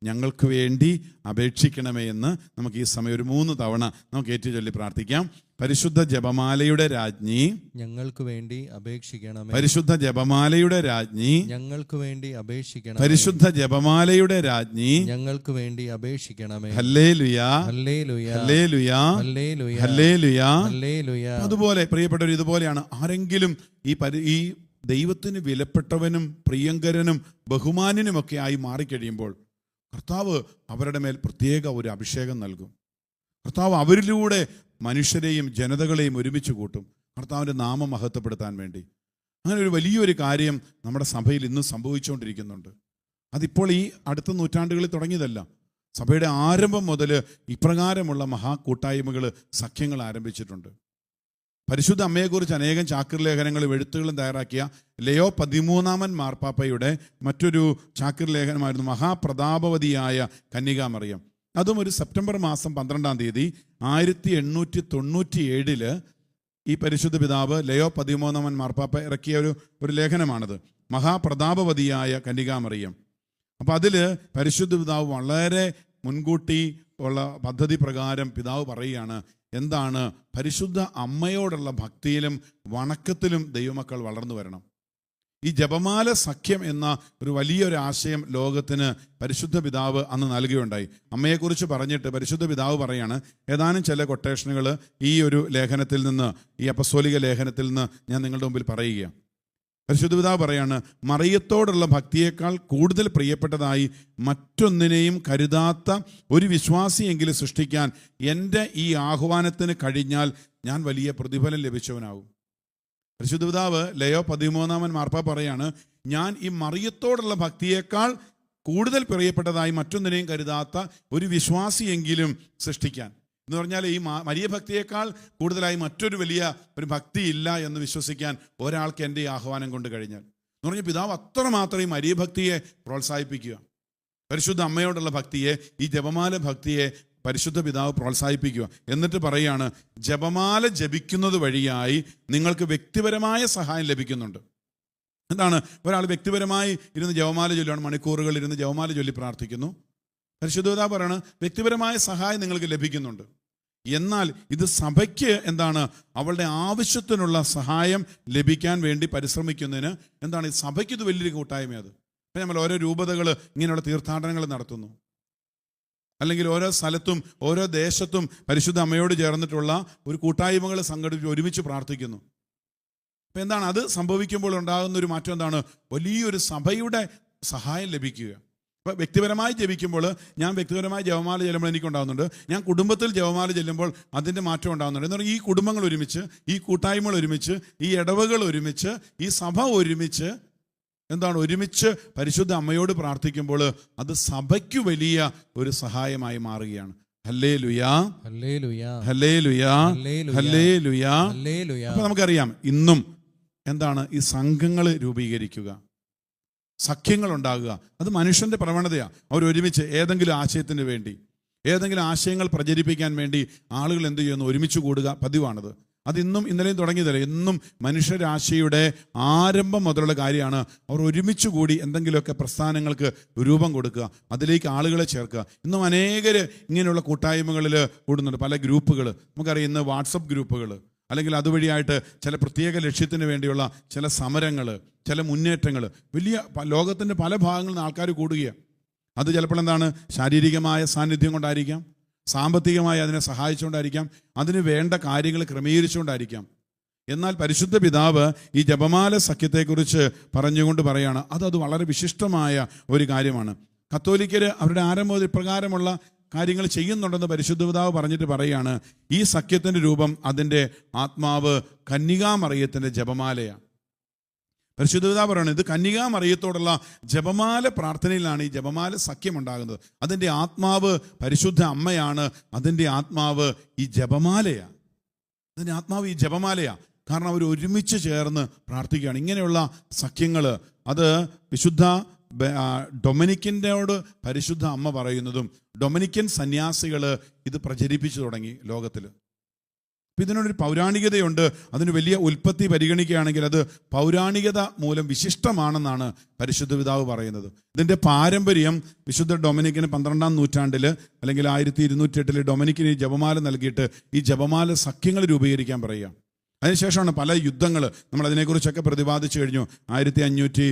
ഞങ്ങൾക്ക് വേണ്ടി അപേക്ഷിക്കണമേ എന്ന് നമുക്ക് ഈ സമയം ഒരു 3 തവണ നമുക്ക് ഏറ്റുചൊല്ലി പ്രാർത്ഥിക്കാം. പരിശുദ്ധ ജപമാലയുടെ രാജ്ഞി, ഞങ്ങൾക്ക് വേണ്ടി അപേക്ഷിക്കണമേ. പരിശുദ്ധ ജപമാലയുടെ രാജ്ഞി, ഞങ്ങൾക്ക് വേണ്ടി അപേക്ഷിക്കണമേ. പരിശുദ്ധ ജപമാലയുടെ രാജ്ഞി, ഞങ്ങൾക്ക് വേണ്ടി അപേക്ഷിക്കണമേ. ഹല്ലേലൂയാ, ഹല്ലേലൂയ, ഹല്ലേലൂയാ, ഹല്ലേലൂയ, ഹല്ലേലൂയാ, ഹല്ലേലൂയ. അതുപോലെ പ്രിയപ്പെട്ടവർ, ഇതുപോലെയാണ് ആരെങ്കിലും ഈ ദൈവത്തിന് വിലപ്പെട്ടവനും പ്രിയങ്കരനും ബഹുമാന്യനുമൊക്കെ ആയി മാറിക്കഴിയുമ്പോൾ കർത്താവ് അവരുടെ മേൽ പ്രത്യേക ഒരു അഭിഷേകം നൽകും. കർത്താവ് അവരിലൂടെ മനുഷ്യരെയും ജനതകളെയും ഒരുമിച്ച് കൂട്ടും, കർത്താവിൻ്റെ നാമം മഹത്വപ്പെടുത്താൻ വേണ്ടി. അങ്ങനെ ഒരു വലിയൊരു കാര്യം നമ്മുടെ സഭയിൽ ഇന്നും സംഭവിച്ചുകൊണ്ടിരിക്കുന്നുണ്ട്. അതിപ്പോൾ ഈ അടുത്ത നൂറ്റാണ്ടുകളിൽ തുടങ്ങിയതല്ല. സഭയുടെ ആരംഭം മുതൽ ഇപ്രകാരമുള്ള മഹാകൂട്ടായ്മകൾ, സഖ്യങ്ങൾ ആരംഭിച്ചിട്ടുണ്ട്. പരിശുദ്ധ അമ്മയെക്കുറിച്ച് അനേകം ചാക്രിലേഖനങ്ങളും എഴുത്തുകളും തയ്യാറാക്കിയ ലയോ 13-ാമൻ മാർപ്പാപ്പയുടെ മറ്റൊരു ചാക്രിലേഖനമായിരുന്നു മഹാപ്രതാപവതിയായ കന്യകാമറിയം. അതും ഒരു സെപ്റ്റംബർ മാസം 12-ാം തീയതി 1897 ഈ പരിശുദ്ധ പിതാവ് ലയോ 13-ാമൻ മാർപ്പാപ്പ ഇറക്കിയ ഒരു ലേഖനമാണത്, മഹാപ്രതാപവതിയായ കന്യകാമറിയം. അപ്പം അതിൽ പരിശുദ്ധ പിതാവ് വളരെ മുൻകൂട്ടി ഉള്ള പദ്ധതി പ്രകാരം പിതാവ് പറയുകയാണ്, എന്താണ്? പരിശുദ്ധ അമ്മയോടുള്ള ഭക്തിയിലും വണക്കത്തിലും ദൈവമക്കൾ വളർന്നു വരണം. ഈ ജപമാല സഖ്യം എന്ന ഒരു വലിയൊരു ആശയം ലോകത്തിന് പരിശുദ്ധ പിതാവ് അന്ന് നൽകുകയുണ്ടായി. അമ്മയെക്കുറിച്ച് പറഞ്ഞിട്ട് പരിശുദ്ധ പിതാവ് പറയാണ്, ഏതാനും ചില കൊട്ടേഷനുകൾ ഈ ഒരു ലേഖനത്തിൽ നിന്ന്, ഈ അപ്പസ്തോലിക ലേഖനത്തിൽ നിന്ന് ഞാൻ നിങ്ങളുടെ മുമ്പിൽ പറയുക. പരിശുദ്ധ പിതാവ് പറയാണ്, മറിയത്തോടുള്ള ഭക്തിയേക്കാൾ കൂടുതൽ പ്രിയപ്പെട്ടതായി മറ്റൊന്നിനെയും കരുതാത്ത ഒരു വിശ്വാസിയെങ്കിലും സൃഷ്ടിക്കാൻ എൻ്റെ ഈ ആഹ്വാനത്തിന് കഴിഞ്ഞാൽ ഞാൻ വലിയ പ്രതിഫലം ലഭിച്ചവനാകും. പരിശുദ്ധ പിതാവ് ലയോ 13 മാർപ്പാപ്പ പറയാണ്, ഞാൻ ഈ മറിയത്തോടുള്ള ഭക്തിയേക്കാൾ കൂടുതൽ പ്രിയപ്പെട്ടതായി മറ്റൊന്നിനെയും കരുതാത്ത ഒരു വിശ്വാസിയെങ്കിലും സൃഷ്ടിക്കാൻ. എന്ന് പറഞ്ഞാൽ ഈ മരിയ ഭക്തിയേക്കാൾ കൂടുതലായി മറ്റൊരു വലിയ ഒരു ഭക്തിയില്ല എന്ന് വിശ്വസിക്കാൻ ഒരാൾക്ക് എൻ്റെ ഈ ആഹ്വാനം കൊണ്ട് കഴിഞ്ഞാൽ. എന്ന് പറഞ്ഞാൽ പിതാവ് അത്രമാത്രം ഈ മരിയ ഭക്തിയെ പ്രോത്സാഹിപ്പിക്കുക. പരിശുദ്ധ അമ്മയോടുള്ള ഭക്തിയെ, ഈ ജപമാല ഭക്തിയെ പരിശുദ്ധ പിതാവ് പ്രോത്സാഹിപ്പിക്കുക. എന്നിട്ട് പറയുകയാണ്, ജപമാല ജപിക്കുന്നത് വഴിയായി നിങ്ങൾക്ക് വ്യക്തിപരമായ സഹായം ലഭിക്കുന്നുണ്ട്. എന്താണ്? ഒരാൾ വ്യക്തിപരമായി ഇരുന്ന് ജപമാല ചൊല്ലുകയാണ്, മണിക്കൂറുകൾ ഇരുന്ന് ജപമാല ചൊല്ലി പ്രാർത്ഥിക്കുന്നു. പരിശുദ്ധ പിതാവ് പറയാണ്, വ്യക്തിപരമായ സഹായം നിങ്ങൾക്ക് ലഭിക്കുന്നുണ്ട്. എന്നാൽ ഇത് സഭയ്ക്ക് എന്താണ്? അവളുടെ ആവശ്യത്തിനുള്ള സഹായം ലഭിക്കാൻ വേണ്ടി പരിശ്രമിക്കുന്നതിന് എന്താണ്? സഭയ്ക്ക് ഇത് വലിയൊരു കൂട്ടായ്മ. ഇപ്പം നമ്മൾ ഓരോ രൂപതകൾ ഇങ്ങനെയുള്ള തീർത്ഥാടനങ്ങൾ നടത്തുന്നു, അല്ലെങ്കിൽ ഓരോ സ്ഥലത്തും ഓരോ ദേശത്തും പരിശുദ്ധ അമ്മയോട് ചേർന്നിട്ടുള്ള ഒരു കൂട്ടായ്മകൾ സംഘടിപ്പിച്ച് ഒരുമിച്ച് പ്രാർത്ഥിക്കുന്നു. അപ്പം എന്താണ് അത് സംഭവിക്കുമ്പോൾ ഉണ്ടാകുന്ന ഒരു മാറ്റം? എന്താണ്? വലിയൊരു സഭയുടെ സഹായം ലഭിക്കുക. അപ്പോൾ വ്യക്തിപരമായി ജപിക്കുമ്പോൾ, ഞാൻ വ്യക്തിപരമായി ജപമാല ചെല്ലുമ്പോൾ എനിക്കുണ്ടാകുന്നുണ്ട്. ഞാൻ കുടുംബത്തിൽ ജപമാല ചെല്ലുമ്പോൾ അതിൻ്റെ മാറ്റം ഉണ്ടാകുന്നുണ്ട്. എന്ന് പറഞ്ഞാൽ ഈ കുടുംബങ്ങൾ ഒരുമിച്ച്, ഈ കൂട്ടായ്മകൾ ഒരുമിച്ച്, ഈ ഇടവകൾ ഒരുമിച്ച്, ഈ സഭ ഒരുമിച്ച് എന്താണ്? ഒരുമിച്ച് പരിശുദ്ധ അമ്മയോട് പ്രാർത്ഥിക്കുമ്പോൾ അത് സഭയ്ക്ക് വലിയ ഒരു സഹായമായി മാറുകയാണ്. ഹല്ലേലൂയാ, ഹല്ലേലൂയാ, ഹല്ലേലൂയാ, ഹല്ലേലൂയാ. അപ്പോൾ നമുക്കറിയാം ഇന്നും എന്താണ്? ഈ സംഘങ്ങൾ രൂപീകരിക്കുക, സഖ്യങ്ങൾ ഉണ്ടാകുക, അത് മനുഷ്യൻ്റെ പ്രവണതയാണ്. അവരൊരുമിച്ച് ഏതെങ്കിലും ആശയത്തിന് വേണ്ടി, ഏതെങ്കിലും ആശയങ്ങൾ പ്രചരിപ്പിക്കാൻ വേണ്ടി ആളുകൾ എന്ത് ചെയ്യുന്നു? ഒരുമിച്ച് കൂടുക പതിവാണത്. അതിന്നും ഇന്നലെയും തുടങ്ങിയതല്ല, എന്നും മനുഷ്യരാശിയുടെ ആരംഭം മുതലുള്ള കാര്യമാണ്. അവർ ഒരുമിച്ച് കൂടി എന്തെങ്കിലുമൊക്കെ പ്രസ്ഥാനങ്ങൾക്ക് രൂപം കൊടുക്കുക, അതിലേക്ക് ആളുകളെ ചേർക്കുക. ഇന്നും അനേകർ ഇങ്ങനെയുള്ള കൂട്ടായ്മകളിൽ കൂടുന്നുണ്ട്, പല ഗ്രൂപ്പുകൾ. നമുക്കറിയാം ഇന്ന് വാട്സപ്പ് ഗ്രൂപ്പുകൾ, അല്ലെങ്കിൽ അതുവഴിയായിട്ട് ചില പ്രത്യേക ലക്ഷ്യത്തിന് വേണ്ടിയുള്ള ചില സമരങ്ങൾ, ചില മുന്നേറ്റങ്ങൾ, വലിയ ലോകത്തിൻ്റെ പല ഭാഗങ്ങളിൽ നിന്ന് ആൾക്കാർ കൂടുകയാണ്. അത് ചിലപ്പോൾ എന്താണ്? ശാരീരികമായ സാന്നിധ്യം കൊണ്ടായിരിക്കാം, സാമ്പത്തികമായി അതിനെ സഹായിച്ചുകൊണ്ടായിരിക്കാം, അതിന് വേണ്ട കാര്യങ്ങൾ ക്രമീകരിച്ചുകൊണ്ടായിരിക്കാം. എന്നാൽ പരിശുദ്ധ പിതാവ് ഈ ജപമാല സഖ്യത്തെക്കുറിച്ച് പറഞ്ഞുകൊണ്ട് പറയാണ്, അത് വളരെ വിശിഷ്ടമായ ഒരു കാര്യമാണ്. കത്തോലിക്കർ അവരുടെ ആരംഭം ഇപ്രകാരമുള്ള കാര്യങ്ങൾ ചെയ്യുന്നുണ്ടെന്ന് പരിശുദ്ധ പിതാവ് പറഞ്ഞിട്ട് പറയുകയാണ്, ഈ സഖ്യത്തിൻ്റെ രൂപം, അതിൻ്റെ ആത്മാവ് കന്യകാമറിയത്തിൻ്റെ ജപമാലയാണ്. പരിശുദ്ധ പിതാവ് പറയുന്നത്, ഇത് കന്യകാമറിയത്തോടുള്ള ജപമാല പ്രാർത്ഥനയിലാണ് ഈ ജപമാല സഖ്യം ഉണ്ടാകുന്നത്. അതിൻ്റെ ആത്മാവ് പരിശുദ്ധ അമ്മയാണ്, അതിൻ്റെ ആത്മാവ് ഈ ജപമാലയാണ്. അതിൻ്റെ ആത്മാവ് ഈ ജപമാലയാണ്. കാരണം അവർ ഒരുമിച്ച് ചേർന്ന് പ്രാർത്ഥിക്കുകയാണ്. ഇങ്ങനെയുള്ള സഖ്യങ്ങൾ അത് വിശുദ്ധ ഡൊമിനിക്കിൻ്റെയോട് പരിശുദ്ധ അമ്മ പറയുന്നതും, ഡൊമിനിക്കൻ സന്യാസികൾ ഇത് പ്രചരിപ്പിച്ചു തുടങ്ങി ലോകത്തിൽ. അപ്പം ഇതിനൊരു പൗരാണികതയുണ്ട്. അതിന് വലിയ ഉൽപ്പത്തി പരിഗണിക്കുകയാണെങ്കിൽ അത് പൗരാണികത മൂലം വിശിഷ്ടമാണെന്നാണ് പരിശുദ്ധ പിതാവ് പറയുന്നത്. ഇതിൻ്റെ പാരമ്പര്യം വിശുദ്ധ ഡൊമിനിക്കിന് 12-ാം നൂറ്റാണ്ടിൽ അല്ലെങ്കിൽ 1208 ഡൊമിനിക്കിന് ഈ ജപമാല നൽകിയിട്ട് ഈ ജപമാല സഖ്യങ്ങൾ രൂപീകരിക്കാൻ പറയുക. അതിനുശേഷമാണ് പല യുദ്ധങ്ങൾ, നമ്മൾ അതിനെക്കുറിച്ചൊക്കെ പ്രതിപാദിച്ചു കഴിഞ്ഞു. 1500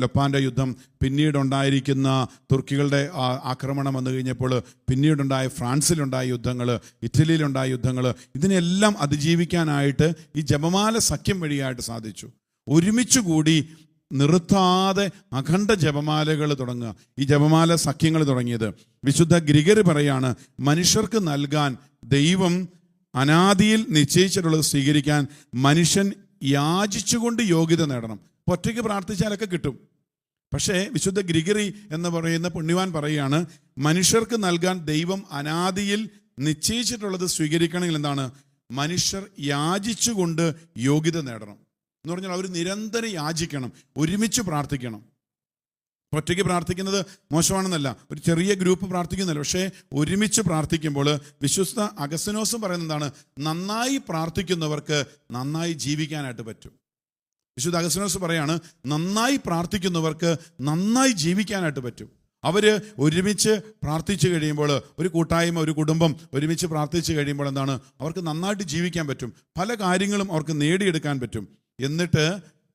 ലൊപ്പാൻ്റെ യുദ്ധം, പിന്നീടുണ്ടായിരിക്കുന്ന തുർക്കികളുടെ ആക്രമണം വന്നു കഴിഞ്ഞപ്പോൾ പിന്നീടുണ്ടായ ഫ്രാൻസിലുണ്ടായ യുദ്ധങ്ങൾ, ഇറ്റലിയിലുണ്ടായ യുദ്ധങ്ങൾ, ഇതിനെല്ലാം അതിജീവിക്കാനായിട്ട് ഈ ജപമാല സഖ്യം വഴിയായിട്ട് സാധിച്ചു. ഒരുമിച്ച് കൂടി നിർത്താതെ അഖണ്ഡ ജപമാലകൾ തുടങ്ങുക. ഈ ജപമാല സഖ്യങ്ങൾ തുടങ്ങിയത് വിശുദ്ധ ഗ്രിഗറി പറയാണ്, മനുഷ്യർക്ക് നൽകാൻ ദൈവം അനാദിയിൽ നിശ്ചയിച്ചിട്ടുള്ളത് സ്വീകരിക്കാൻ മനുഷ്യൻ യാചിച്ചുകൊണ്ട് യോഗ്യത നേടണം. ഒറ്റയ്ക്ക് പ്രാർത്ഥിച്ചാലൊക്കെ കിട്ടും. പക്ഷേ വിശുദ്ധ ഗ്രിഗറി എന്ന് പറയുന്ന പുണ്യവാൻ പറയുകയാണ്, മനുഷ്യർക്ക് നൽകാൻ ദൈവം അനാദിയിൽ നിശ്ചയിച്ചിട്ടുള്ളത് സ്വീകരിക്കണമെങ്കിൽ എന്താണ്? മനുഷ്യർ യാചിച്ചുകൊണ്ട് യോഗ്യത നേടണം. എന്ന് പറഞ്ഞാൽ അവർ നിരന്തരം യാചിക്കണം, ഒരുമിച്ച് പ്രാർത്ഥിക്കണം. ഒറ്റയ്ക്ക് പ്രാർത്ഥിക്കുന്നത് മോശമാണെന്നല്ല, ഒരു ചെറിയ ഗ്രൂപ്പ് പ്രാർത്ഥിക്കുന്നില്ല. പക്ഷേ ഒരുമിച്ച് പ്രാർത്ഥിക്കുമ്പോൾ വിശുദ്ധ അഗസ്തീനോസും പറയുന്നത് എന്താണ്? നന്നായി പ്രാർത്ഥിക്കുന്നവർക്ക് നന്നായി ജീവിക്കാനായിട്ട് പറ്റും. വിശുദ്ധ അഗസ്തീനോസ് പറയാണ്, നന്നായി പ്രാർത്ഥിക്കുന്നവർക്ക് നന്നായി ജീവിക്കാനായിട്ട് പറ്റും. അവർ ഒരുമിച്ച് പ്രാർത്ഥിച്ചു കഴിയുമ്പോൾ, ഒരു കൂട്ടായ്മ, ഒരു കുടുംബം ഒരുമിച്ച് പ്രാർത്ഥിച്ചു കഴിയുമ്പോൾ എന്താണ്? അവർക്ക് നന്നായിട്ട് ജീവിക്കാൻ പറ്റും, പല കാര്യങ്ങളും അവർക്ക് നേടിയെടുക്കാൻ പറ്റും. എന്നിട്ട്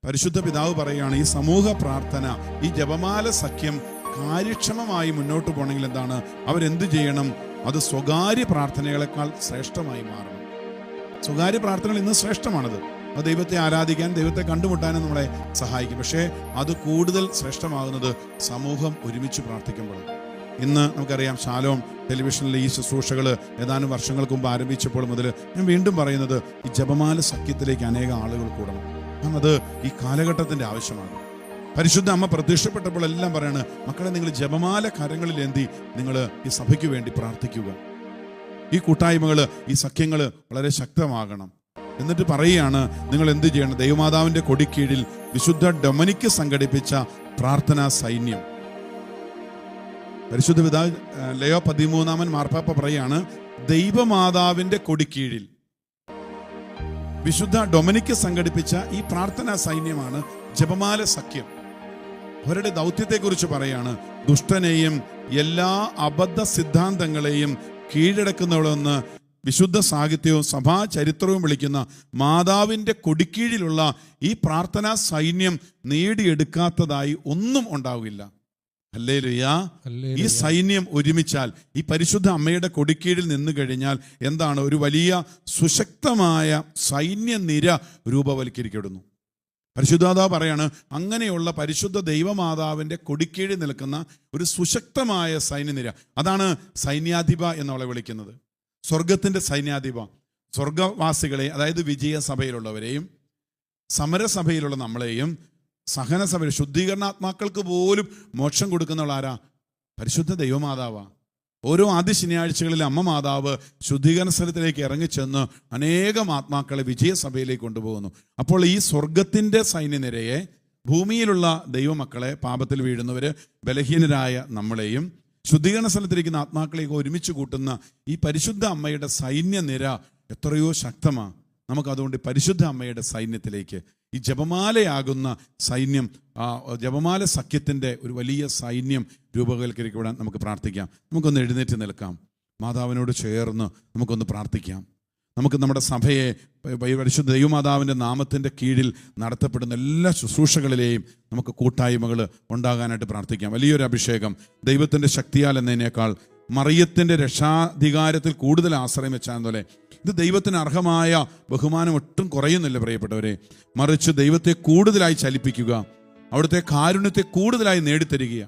പരിശുദ്ധ പിതാവ് പറയുകയാണ്, ഈ സമൂഹ പ്രാർത്ഥന, ഈ ജപമാല സഖ്യം കാര്യക്ഷമമായി മുന്നോട്ട് പോകണമെങ്കിൽ എന്താണ്? അവരെന്ത് ചെയ്യണം? അത് സ്വകാര്യ പ്രാർത്ഥനകളെക്കാൾ ശ്രേഷ്ഠമായി മാറണം. സ്വകാര്യ പ്രാർത്ഥനകൾ ഇന്ന് ശ്രേഷ്ഠമാണത്. അത് ദൈവത്തെ ആരാധിക്കാൻ, ദൈവത്തെ കണ്ടുമുട്ടാനും നമ്മളെ സഹായിക്കും. പക്ഷേ അത് കൂടുതൽ ശ്രേഷ്ഠമാകുന്നത് സമൂഹം ഒരുമിച്ച് പ്രാർത്ഥിക്കുമ്പോഴാണ്. ഇന്ന് നമുക്കറിയാം ഷാലോം ടെലിവിഷനിലെ ഈ ശുശ്രൂഷകൾ ഏതാനും വർഷങ്ങൾക്ക് മുമ്പ് ആരംഭിച്ചപ്പോൾ മുതൽ ഞാൻ വീണ്ടും പറയുന്നത് ഈ ജപമാല സഖ്യത്തിലേക്ക് അനേകം ആളുകൾ കൂടണം. കാരണം അത് ഈ കാലഘട്ടത്തിൻ്റെ ആവശ്യമാണ്. പരിശുദ്ധ അമ്മ പ്രത്യക്ഷപ്പെട്ടപ്പോൾ എല്ലാം പറയാണ്, മക്കളെ നിങ്ങൾ ജപമാല കരങ്ങളിൽ ഏന്തി നിങ്ങൾ ഈ സഭയ്ക്ക് വേണ്ടി പ്രാർത്ഥിക്കുക. ഈ കൂട്ടായ്മകൾ, ഈ സഖ്യങ്ങൾ വളരെ ശക്തമാകണം. എന്നിട്ട് പറയുകയാണ്, നിങ്ങൾ എന്ത് ചെയ്യണം? ദൈവമാതാവിൻ്റെ കൊടിക്കീഴിൽ വിശുദ്ധ ഡൊമിനിക്ക് സംഘടിപ്പിച്ച പ്രാർത്ഥനാ സൈന്യം. പരിശുദ്ധ പിതാവ് ലയോ 13 മാർപ്പാപ്പ പറയാണ്, ദൈവമാതാവിൻ്റെ കൊടിക്കീഴിൽ വിശുദ്ധ ഡൊമിനിക്ക് സംഘടിപ്പിച്ച ഈ പ്രാർത്ഥനാ സൈന്യമാണ് ജപമാല സഖ്യം. അവരുടെ ദൗത്യത്തെക്കുറിച്ച് പറയാണ്, ദുഷ്ടനെയും എല്ലാ അബദ്ധ സിദ്ധാന്തങ്ങളെയും കീഴടക്കുന്നവളെന്ന് വിശുദ്ധ സാഹിത്യവും സഭാ ചരിത്രവും വിളിക്കുന്ന മാതാവിൻ്റെ കൊടിക്കീഴിലുള്ള ഈ പ്രാർത്ഥനാ സൈന്യം നേടിയെടുക്കാത്തതായി ഒന്നും ഉണ്ടാവില്ല. ഹല്ലേലൂയ. ഈ സൈന്യം ഒരുമിച്ചാൽ, ഈ പരിശുദ്ധ അമ്മയുടെ കൊടിക്കീഴിൽ നിന്ന് കഴിഞ്ഞാൽ എന്താണ്? ഒരു വലിയ സുശക്തമായ സൈന്യനിര രൂപവൽക്കരിക്കപ്പെടുന്നു. പരിശുദ്ധാതാവ് പറയാണ്, അങ്ങനെയുള്ള പരിശുദ്ധ ദൈവമാതാവിൻ്റെ കൊടിക്കീഴിൽ നിൽക്കുന്ന ഒരു സുശക്തമായ സൈന്യനിര, അതാണ് സൈന്യാധിപ എന്നവളെ വിളിക്കുന്നത്. സ്വർഗത്തിൻ്റെ സൈന്യാധിപ. സ്വർഗവാസികളെ, അതായത് വിജയസഭയിലുള്ളവരെയും സമരസഭയിലുള്ള നമ്മളെയും സഹനസഭയിൽ ശുദ്ധീകരണാത്മാക്കൾക്ക് പോലും മോക്ഷം കൊടുക്കുന്നവൾ ആരാ? പരിശുദ്ധ ദൈവമാതാവാ. ഓരോ ആദ്യ ശനിയാഴ്ചകളിൽ അമ്മ മാതാവ് ശുദ്ധീകരണ സ്ഥലത്തിലേക്ക് ഇറങ്ങിച്ചെന്ന് അനേകം ആത്മാക്കളെ വിജയസഭയിലേക്ക് കൊണ്ടുപോകുന്നു. അപ്പോൾ ഈ സ്വർഗത്തിൻ്റെ സൈന്യനിരയെ, ഭൂമിയിലുള്ള ദൈവമക്കളെ, പാപത്തിൽ വീഴുന്നവർ, ബലഹീനരായ നമ്മളെയും ശുദ്ധീകരണ സ്ഥലത്തിരിക്കുന്ന ആത്മാക്കളെയൊക്കെ ഒരുമിച്ച് കൂട്ടുന്ന ഈ പരിശുദ്ധ അമ്മയുടെ സൈന്യനിര എത്രയോ ശക്തമാണ്. നമുക്കതുകൊണ്ട് പരിശുദ്ധ അമ്മയുടെ സൈന്യത്തിലേക്ക്, ഈ ജപമാലയാകുന്ന സൈന്യം, ജപമാല സഖ്യത്തിൻ്റെ ഒരു വലിയ സൈന്യം രൂപവൽക്കരിക്കപ്പെടാൻ നമുക്ക് പ്രാർത്ഥിക്കാം. നമുക്കൊന്ന് എഴുന്നേറ്റ് നിൽക്കാം. മാതാവിനോട് ചേർന്ന് നമുക്കൊന്ന് പ്രാർത്ഥിക്കാം. നമുക്ക് നമ്മുടെ സഭയെ പരിശുദ്ധ ദൈവമാതാവിൻ്റെ നാമത്തിൻ്റെ കീഴിൽ നടത്തപ്പെടുന്ന എല്ലാ ശുശ്രൂഷകളിലെയും നമുക്ക് കൂട്ടായ്മകൾ ഉണ്ടാകാനായിട്ട് പ്രാർത്ഥിക്കാം. വലിയൊരു അഭിഷേകം ദൈവത്തിൻ്റെ ശക്തിയാൽ എന്നതിനേക്കാൾ മറിയത്തിൻ്റെ രക്ഷാധികാരത്തിൽ കൂടുതൽ ആശ്രയം വെച്ചാൽ ഇത് ദൈവത്തിന് അർഹമായ ബഹുമാനം ഒട്ടും കുറയുന്നില്ല പ്രിയപ്പെട്ടവരെ. മറിച്ച് ദൈവത്തെ കൂടുതലായി ചലിപ്പിക്കുക, അവിടുത്തെ കാരുണ്യത്തെ കൂടുതലായി നേടിത്തരിക.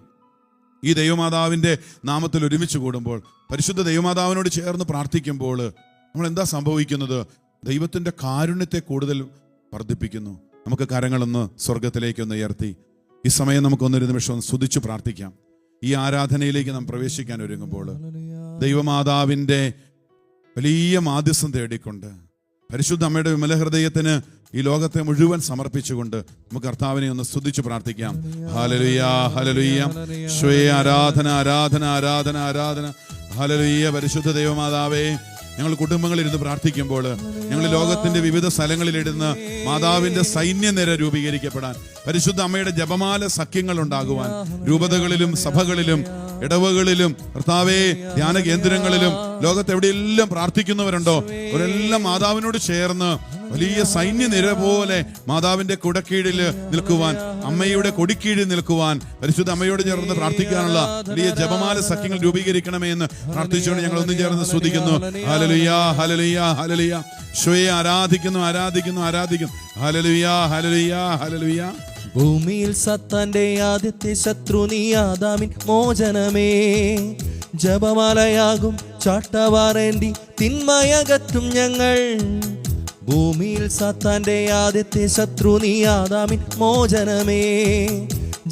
ഈ ദൈവമാതാവിൻ്റെ നാമത്തിൽ ഒരുമിച്ച് കൂടുമ്പോൾ, പരിശുദ്ധ ദൈവമാതാവിനോട് ചേർന്ന് പ്രാർത്ഥിക്കുമ്പോൾ നമ്മൾ എന്താ സംഭവിക്കുന്നത്? ദൈവത്തിൻ്റെ കാരുണ്യത്തെ കൂടുതൽ വർദ്ധിപ്പിക്കുന്നു. നമുക്ക് കരങ്ങളൊന്ന് സ്വർഗത്തിലേക്കൊന്ന് ഉയർത്തി ഈ സമയം നമുക്കൊന്നൊരു നിമിഷം സ്തുതിച്ച് പ്രാർത്ഥിക്കാം. ഈ ആരാധനയിലേക്ക് നാം പ്രവേശിക്കാൻ ഒരുങ്ങുമ്പോൾ ദൈവമാതാവിൻ്റെ വലിയ മാധ്യസ്ഥം തേടിക്കൊണ്ട്, പരിശുദ്ധ അമ്മയുടെ വിമല ഹൃദയത്തിന് ഈ ലോകത്തെ മുഴുവൻ സമർപ്പിച്ചുകൊണ്ട് നമുക്ക് കർത്താവിനെ ഒന്ന് സ്തുതിച്ച് പ്രാർത്ഥിക്കാം. ഹല്ലേലൂയ, ഹല്ലേലൂയ, ഈശോയെ ആരാധന, ആരാധന, ആരാധന, ആരാധന. ഹല്ലേലൂയ. പരിശുദ്ധ ദൈവമാതാവേ, ഞങ്ങൾ കുടുംബങ്ങളിരുന്ന് പ്രാർത്ഥിക്കുമ്പോൾ, ഞങ്ങൾ ലോകത്തിന്റെ വിവിധ സ്ഥലങ്ങളിലിരുന്ന് മാതാവിന്റെ സൈന്യനിര രൂപീകരിക്കപ്പെടാൻ, പരിശുദ്ധ അമ്മയുടെ ജപമാല സഖ്യങ്ങൾ ഉണ്ടാകുവാൻ, രൂപതകളിലും സഭകളിലും ഇടവകളിലും കർത്താവേ ധ്യാന കേന്ദ്രങ്ങളിലും ലോകത്തെവിടെയെല്ലാം പ്രാർത്ഥിക്കുന്നവരുണ്ടോ അവരെല്ലാം മാതാവിനോട് ചേർന്ന് വലിയ സൈന്യനിര പോലെ മാതാവിന്റെ കുടക്കീഴിൽ നിൽക്കുവാൻ, അമ്മയുടെ കൊടിക്കീഴിൽ നിൽക്കുവാൻ, പരിശുദ്ധ അമ്മയോട് ചേർന്ന് പ്രാർത്ഥിക്കാനുള്ള വലിയ ജപമാല സഖ്യങ്ങൾ രൂപീകരിക്കണമേ എന്ന് പ്രാർത്ഥിച്ചുകൊണ്ട് ഞങ്ങൾ ഒന്നും ചേർന്ന് സ്തുതിക്കുന്നു. ഹല്ലേലൂയ, ഹല്ലേലൂയ, ഹല്ലേലൂയ. ഈശോയെ ആരാധിക്കുന്നു, ആരാധിക്കുന്നു, ആരാധിക്കുന്നു. ഹല്ലേലൂയ, ഹല്ലേലൂയ, ഹല്ലേലൂയ. ഭൂമിയിൽ സത്താന്റെ ആദ്യത്തെ ശത്രു നീ ആദാമിൻ മോചനമേ, ജപമാലയാകും ചാട്ടവാറേന്തി തിന്മയകറ്റും ഞങ്ങൾ. ഭൂമിയിൽ സത്താന്റെ ആദ്യത്തെ ശത്രു നീ ആദാമിൻ മോചനമേ,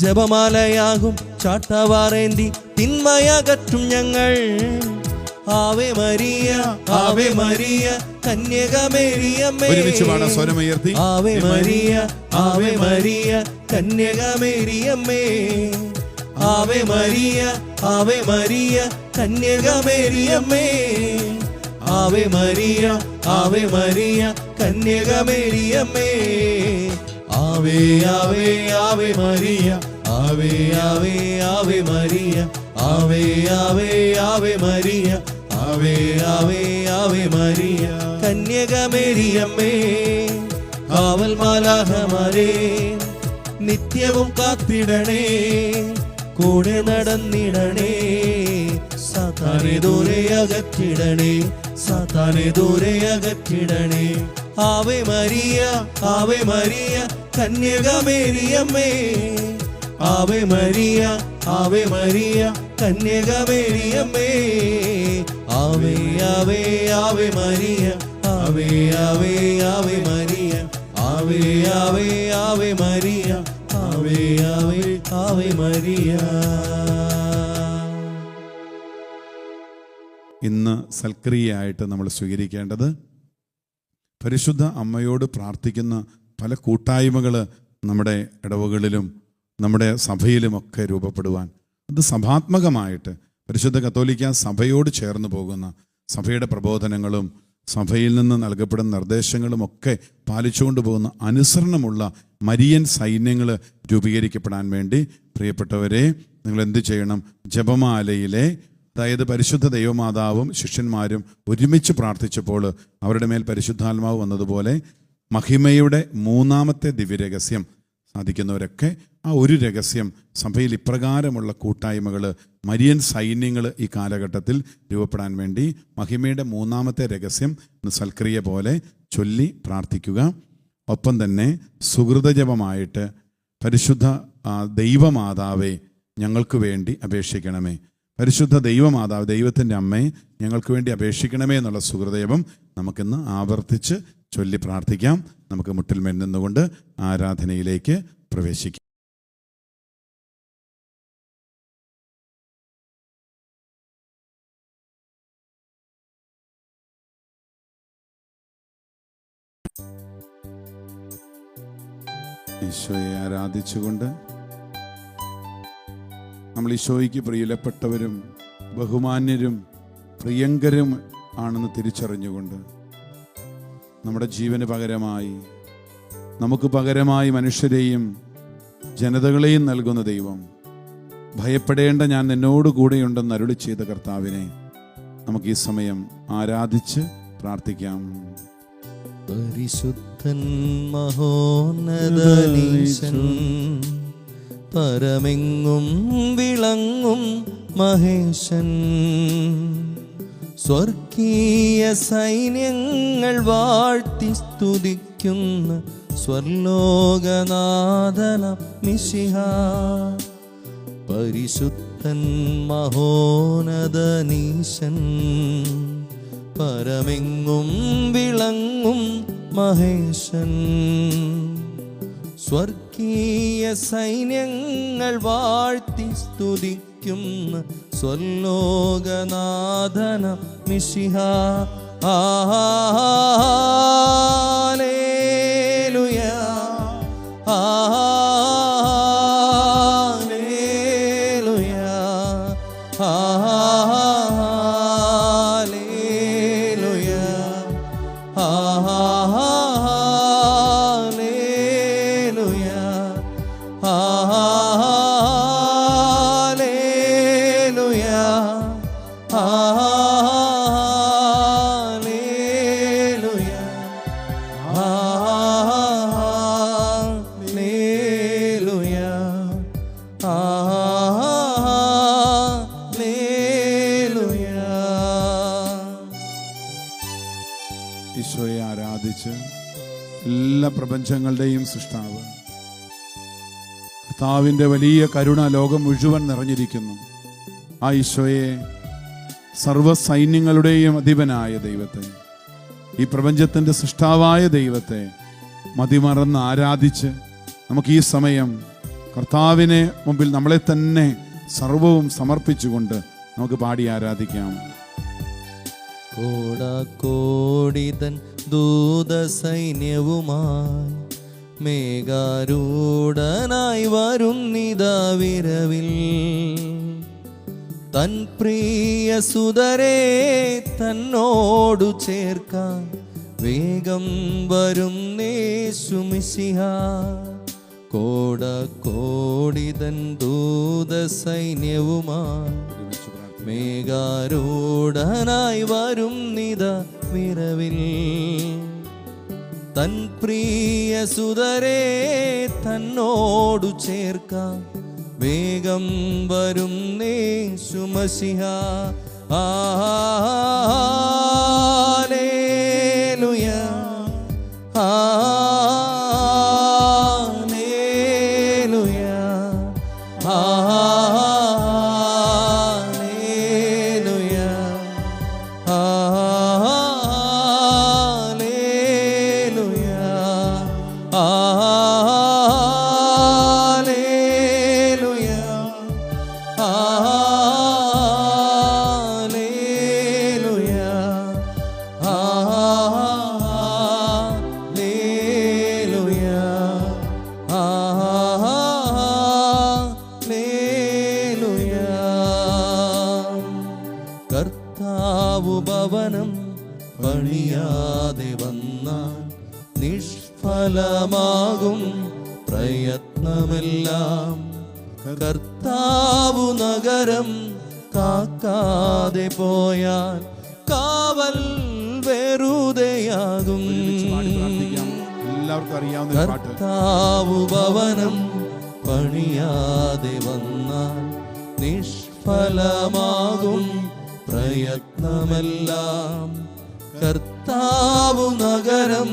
ജപമാലയാകും ചാട്ടവാറേന്തി തിന്മയകറ്റും ഞങ്ങൾ. Ave Maria, Ave Maria, കന്യകമേരിയമ്മേ. സ്വരമുയർത്തി Ave Maria, Ave Maria, കന്യകമേരിയമ്മേ. Ave Maria, Ave Maria, കന്യകമേരിയമ്മേ. Ave Maria, Ave Maria, കന്യകമേരിയമ്മേ. ആവേ, ആവേ, ആവേ മരിയ, ആവേ, ആവേ, ആവേ മരിയ, ആവേ, ആവേ, ആവേ മരിയ, ആവേ, ആവേ, ആവേ മരിയ, കന്യകമേരിയമ്മേ. കാവൽ മാലാഖമാരേ, നിത്യവും കാത്തിടണേ, കൂടെ നടന്നിടണേ, സാത്താനെ ദൂരെ അകറ്റിടണേ, സാത്താനെ ദൂരെ അകറ്റിടണേ. Ave Maria, Ave Maria, കന്യകമേരിയമ്മേ. Ave Maria, Ave Maria കന്യകമേരിയമ്മേ. ആവേ ആവേ Ave Maria, ആവേ ആവേ Ave Maria, ആവേ ആവേ Ave Maria, ആവേ ആവേ Ave Maria. ഇന്ന് സൽക്രിയയായിട്ട് നമ്മൾ സ്വീകരിക്കേണ്ടത് പരിശുദ്ധ അമ്മയോട് പ്രാർത്ഥിക്കുന്ന പല കൂട്ടായ്മകൾ നമ്മുടെ ഇടവകളിലും നമ്മുടെ സഭയിലുമൊക്കെ രൂപപ്പെടുവാൻ, അത് സഭാത്മകമായിട്ട് പരിശുദ്ധ കത്തോലിക്ക സഭയോട് ചേർന്ന് പോകുന്ന സഭയുടെ പ്രബോധനങ്ങളും സഭയിൽ നിന്ന് നൽകപ്പെടുന്ന നിർദ്ദേശങ്ങളും ഒക്കെ പാലിച്ചുകൊണ്ട് പോകുന്ന അനുസരണമുള്ള മരിയൻ സൈന്യങ്ങൾ രൂപീകരിക്കപ്പെടാൻ വേണ്ടി പ്രിയപ്പെട്ടവരെ നിങ്ങൾ എന്ത് ചെയ്യണം? ജപമാലയിലെ, അതായത് പരിശുദ്ധ ദൈവമാതാവും ശിഷ്യന്മാരും ഒരുമിച്ച് പ്രാർത്ഥിച്ചപ്പോൾ അവരുടെ മേൽ പരിശുദ്ധാത്മാവ് വന്നതുപോലെ മഹിമയുടെ മൂന്നാമത്തെ ദിവ്യരഹസ്യം സാധിക്കുന്നവരൊക്കെ ആ ഒരു രഹസ്യം സഭയിൽ ഇപ്രകാരമുള്ള കൂട്ടായ്മകൾ, മരിയൻ സൈന്യങ്ങൾ ഈ കാലഘട്ടത്തിൽ രൂപപ്പെടാൻ വേണ്ടി മഹിമയുടെ മൂന്നാമത്തെ രഹസ്യം സൽക്രിയ പോലെ ചൊല്ലി പ്രാർത്ഥിക്കുക. ഒപ്പം തന്നെ സുഹൃതജപമായിട്ട് പരിശുദ്ധ ദൈവമാതാവെ ഞങ്ങൾക്ക് വേണ്ടി അപേക്ഷിക്കണമേ, പരിശുദ്ധ ദൈവമാതാവ് ദൈവത്തിൻ്റെ അമ്മയെ ഞങ്ങൾക്ക് വേണ്ടി അപേക്ഷിക്കണമേ എന്നുള്ള സുഹൃതജപം നമുക്കിന്ന് ആവർത്തിച്ച് ചൊല്ലി പ്രാർത്ഥിക്കാം. നമുക്ക് മുട്ടിൽമേൽ നിന്നുകൊണ്ട് ആരാധനയിലേക്ക് പ്രവേശിക്കാം. ഈശോയെ ആരാധിച്ചുകൊണ്ട് നമ്മൾ ഈശോയ്ക്ക് പ്രിയപ്പെട്ടവരും ബഹുമാന്യരും പ്രിയങ്കരും ആണെന്ന് തിരിച്ചറിഞ്ഞുകൊണ്ട് നമ്മുടെ ജീവന് പകരമായി, നമുക്ക് പകരമായി മനുഷ്യരെയും ജനതകളെയും നൽകുന്ന ദൈവം, ഭയപ്പെടേണ്ട ഞാൻ നിന്നോട് കൂടെയുണ്ടെന്ന് അരുളി ചെയ്ത കർത്താവിനെ നമുക്ക് ഈ സമയം ആരാധിച്ച് പ്രാർത്ഥിക്കാം. പരിശുദ്ധൻ മഹോന്നതനീശൻ, പരമെങ്ങും വിളങ്ങും മഹേശൻ, സ്വർഗീയ സൈന്യങ്ങൾ വാഴ്ത്തി സ്തുതിക്കുന്ന സ്വർലോകനാഥന മിശിഹ. പരിശുദ്ധൻ മഹോന്നതനീശൻ, പരമെങ്ങും വിളങ്ങും മഹേശൻ, സ്വർഗീയ സൈന്യങ്ങൾ വാഴ്ത്തി സ്തുതിക്കുന്ന സ്വർലോകനാഥന മിശിഹ. ഹല്ലേലൂയ, ഹല്ലേലൂയ, ഹല്ലേലൂയ, ഹല്ലേലൂയ, ഹല്ലേലൂയ, ഹല്ലേലൂയ, ഹല്ലേലൂയ, ഹല്ലേലൂയ. ഈശോയെ ആരാധിച്ച് എല്ലാ പ്രപഞ്ചങ്ങളുടെയും സൃഷ്ടാവ് കർത്താവിൻ്റെ വലിയ കരുണ ലോകം മുഴുവൻ നിറഞ്ഞിരിക്കുന്നു. ആ ഈശോയെ, സർവ്വസൈന്യങ്ങളുടെയും അധിപനായ ദൈവത്തെ, ഈ പ്രപഞ്ചത്തിൻ്റെ സൃഷ്ടാവായ ദൈവത്തെ മതിമറന്ന് ആരാധിച്ച് നമുക്ക് ഈ സമയം കർത്താവിനെ മുമ്പിൽ നമ്മളെ തന്നെ സർവവും സമർപ്പിച്ചുകൊണ്ട് നമുക്ക് പാടി ആരാധിക്കാം. കോടാകോടിതൻ ദൂതസൈന്യവുമായി മേഘാരൂഢനായി വരുന്നിതാ വിരവിൽ, തൻ പ്രിയ സുതരെ തന്നോടു ചേർക്കാൻ വേഗം വരുന്നേശു മിശിഹ. കോടാകോടിതൻ ദൂതസൈന്യവുമായി മേഘാരൂഢനായി വരുന്നിതാ വിരവിൽ, തൻ പ്രിയ സുതരെ തന്നോടു ചേർക്കാൻ വേഗം വരുന്നേശു മശിഹ. ഹല്ലേലൂയ, ഹല്ലേലൂയ, ഹല്ലേലൂയ, ഹല്ലേലൂയ ഹല്ലേലൂയ ഹല്ലേലൂയ ഹല്ലേലൂയ. കർത്താവു ഭവനം പണിയാതെ വന്നാൽ നിഷ്ഫലമാകും പ്രയത്നമെല്ലാം. കർത്താവു നഗരം കാക്കാതെ പോയാൽ കാവൽ വെറുതെയാകും. എല്ലാവർക്കും അറിയാവുന്ന പാട്ട്. കർത്താവു ഭവനം പണിയാതെ വന്നാൽ നിഷ്ഫലമാകും പ്രയത്നമെല്ലാം. കർത്താവു നഗരം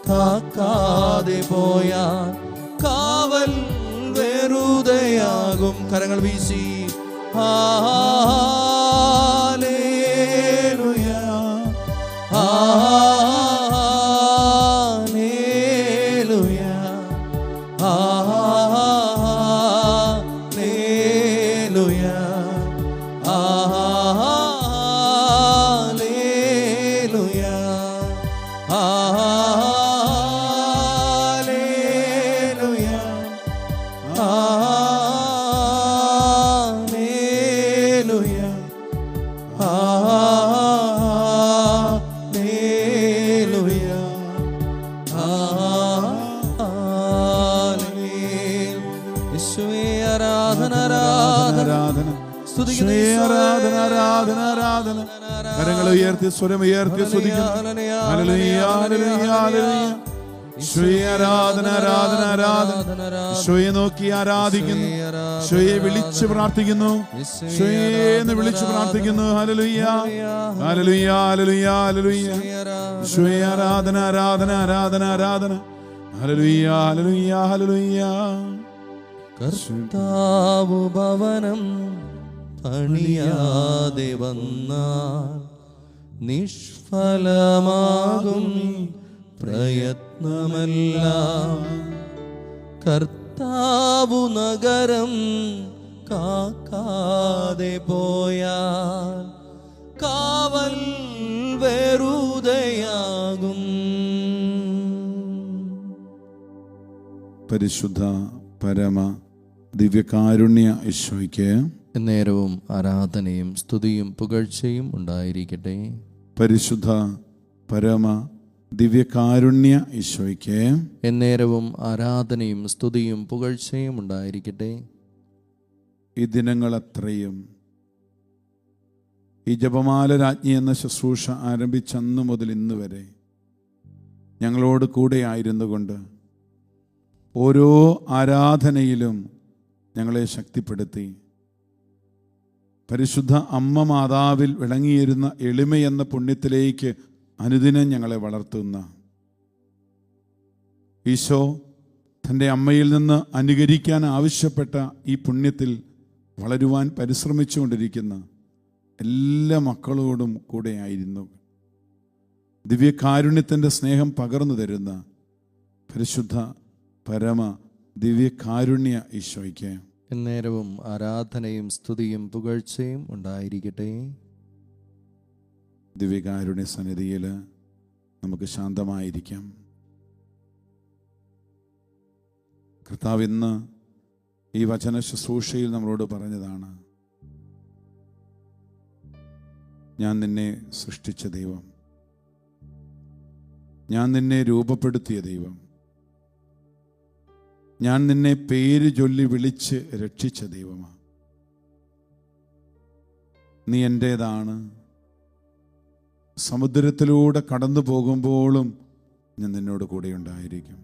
കാക്കാതെ പോയാൽ കാവൽ വെറുതെയാകും. കരങ്ങൾ വീശി ഹല്ലേലൂയ ഹല്ലേലൂയ ഹല്ലേലൂയ ഹല്ലേലൂയ ഹല്ലേലൂയ ഹല്ലേലൂയ ഹല്ലേലൂയ യേശുവേ ആരാധന ആരാധന ആരാധന സ്തുതിക്കുന്നു യേശുവേ, ആരാധന ആരാധന ആരാധന. കരങ്ങൾ ഉയർത്തി സ്വരം ഉയർത്തി സ്തുതിക്കുന്നു. ഹല്ലേലൂയ ഹല്ലേലൂയ ഹല്ലേലൂയ. യേശുവേ, ആരാധന ആരാധന ആരാധന. യേശുവേ നോക്കി ആരാധിക്കുന്നു. യേശുവേ വിളിച്ച് പ്രാർത്ഥിക്കുന്നു. യേശുവേ എന്ന് വിളിച്ച് പ്രാർത്ഥിക്കുന്നു. ഹല്ലേലൂയ ഹല്ലേലൂയ ഹല്ലേലൂയ ഹല്ലേലൂയ. യേശുവേ, ആരാധന ആരാധന ആരാധന ആരാധന. ഹല്ലേലൂയ ഹല്ലേലൂയ ഹല്ലേലൂയ. കർത്താവു ഭവനം പണിയാതെ വന്നാൽ നിഷ്ഫലമാകും പ്രയത്നമെല്ലാം. കർത്താവു നഗരം കാക്കാതെ പോയാൽ കാവൽ വെറുതെയാകും. പരിശുദ്ധ പരമ ദിവ്യകാരുണ്യ ഈശോയ്ക്ക് നേരവും ആരാധനയും സ്തുതിയും പുകഴ്ചയും ഉണ്ടായിരിക്കട്ടെ. പരിശുദ്ധ പരമ ദിവ്യകാരുണ്യ ഈശോയ്ക്ക് എന്നേരവും ആരാധനയും സ്തുതിയും പുകഴ്ചയും ഉണ്ടായിരിക്കട്ടെ. ഈ ദിനങ്ങളത്രയും ഈ ജപമാല രാജ്ഞി എന്ന ശുശ്രൂഷ ആരംഭിച്ചന്നു മുതൽ ഇന്ന് വരെ ഞങ്ങളോട് കൂടെ ആയിരുന്നു കൊണ്ട് ഓരോ ആരാധനയിലും ഞങ്ങളെ ശക്തിപ്പെടുത്തി പരിശുദ്ധ അമ്മ മാതാവിൽ വിളങ്ങിയിരുന്ന എളിമയെന്ന പുണ്യത്തിലേക്ക് അനുദിനം ഞങ്ങളെ വളർത്തുന്ന ഈശോ തൻ്റെ അമ്മയിൽ നിന്ന് അനുകരിക്കാൻ ആവശ്യപ്പെട്ട ഈ പുണ്യത്തിൽ വളരുവാൻ പരിശ്രമിച്ചുകൊണ്ടിരിക്കുന്ന എല്ലാ മക്കളോടും കൂടെയായിരുന്നു. ദിവ്യകാരുണ്യത്തിൻ്റെ സ്നേഹം പകർന്നു തരുന്ന പരിശുദ്ധ പരമ ദിവ്യകാരുണ്യ ഈശോയ്ക്ക് എന്നേരവും ആരാധനയും സ്തുതിയും പുകഴ്ചയും ഉണ്ടായിരിക്കട്ടെ. ദിവ്യകാരുണ്യ സന്നിധിയിൽ നമുക്ക് ശാന്തമായിരിക്കാം. കർത്താവ് ഇന്ന് ഈ വചന ശുശ്രൂഷയിൽ നമ്മളോട് പറഞ്ഞതാണ്, ഞാൻ നിന്നെ സൃഷ്ടിച്ച ദൈവം, ഞാൻ നിന്നെ രൂപപ്പെടുത്തിയ ദൈവം, ഞാൻ നിന്നെ പേര് ചൊല്ലി വിളിച്ച് രക്ഷിച്ച ദൈവമാണ്. നീ എൻ്റേതാണ്. സമുദ്രത്തിലൂടെ കടന്നു പോകുമ്പോഴും ഞാൻ നിന്നോട് കൂടെ ഉണ്ടായിരിക്കും.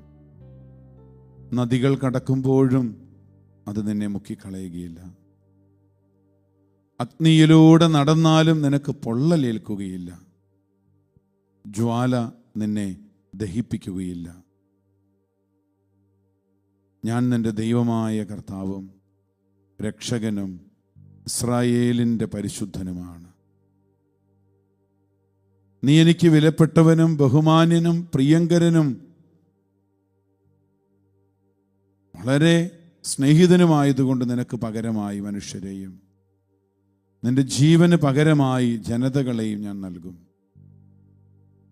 നദികൾ കടക്കുമ്പോഴും അത് നിന്നെ മുക്കിക്കളയുകയില്ല. അഗ്നിയിലൂടെ നടന്നാലും നിനക്ക് പൊള്ളലേൽക്കുകയില്ല. ജ്വാല നിന്നെ ദഹിപ്പിക്കുകയില്ല. ഞാൻ നിന്റെ ദൈവമായ കർത്താവും രക്ഷകനും ഇസ്രായേലിൻ്റെ പരിശുദ്ധനുമാണ്. നീ എനിക്ക് വിലപ്പെട്ടവനും ബഹുമാന്യനും പ്രിയങ്കരനും വളരെ സ്നേഹിതനുമായതുകൊണ്ട് നിനക്ക് പകരമായി മനുഷ്യരെയും നിന്റെ ജീവന് പകരമായി ജനതകളെയും ഞാൻ നൽകും.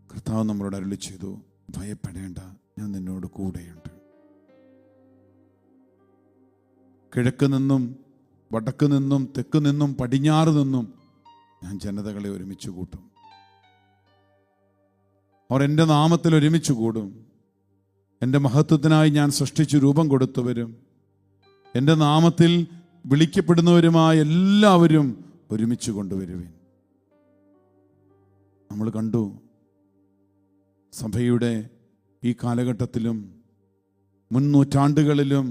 കർത്താവ് നമ്മളോട് അരുളി ചെയ്തു, ഭയപ്പെടേണ്ട, ഞാൻ നിന്നോട് കൂടെയുണ്ട്. കിഴക്ക് നിന്നും വടക്ക് നിന്നും തെക്ക് നിന്നും പടിഞ്ഞാറ് നിന്നും ഞാൻ ജനതകളെ ഒരുമിച്ച് കൂട്ടും. അവർ എൻ്റെ നാമത്തിൽ ഒരുമിച്ച് കൂടും. എൻ്റെ മഹത്വത്തിനായി ഞാൻ സൃഷ്ടിച്ചു രൂപം കൊടുത്തവരും എൻ്റെ നാമത്തിൽ വിളിക്കപ്പെടുന്നവരുമായ എല്ലാവരും ഒരുമിച്ച് കൊണ്ടുവരുവിൻ. നമ്മൾ കണ്ടു, സഭയുടെ ഈ കാലഘട്ടത്തിലും മുൻ നൂറ്റാണ്ടുകളിലും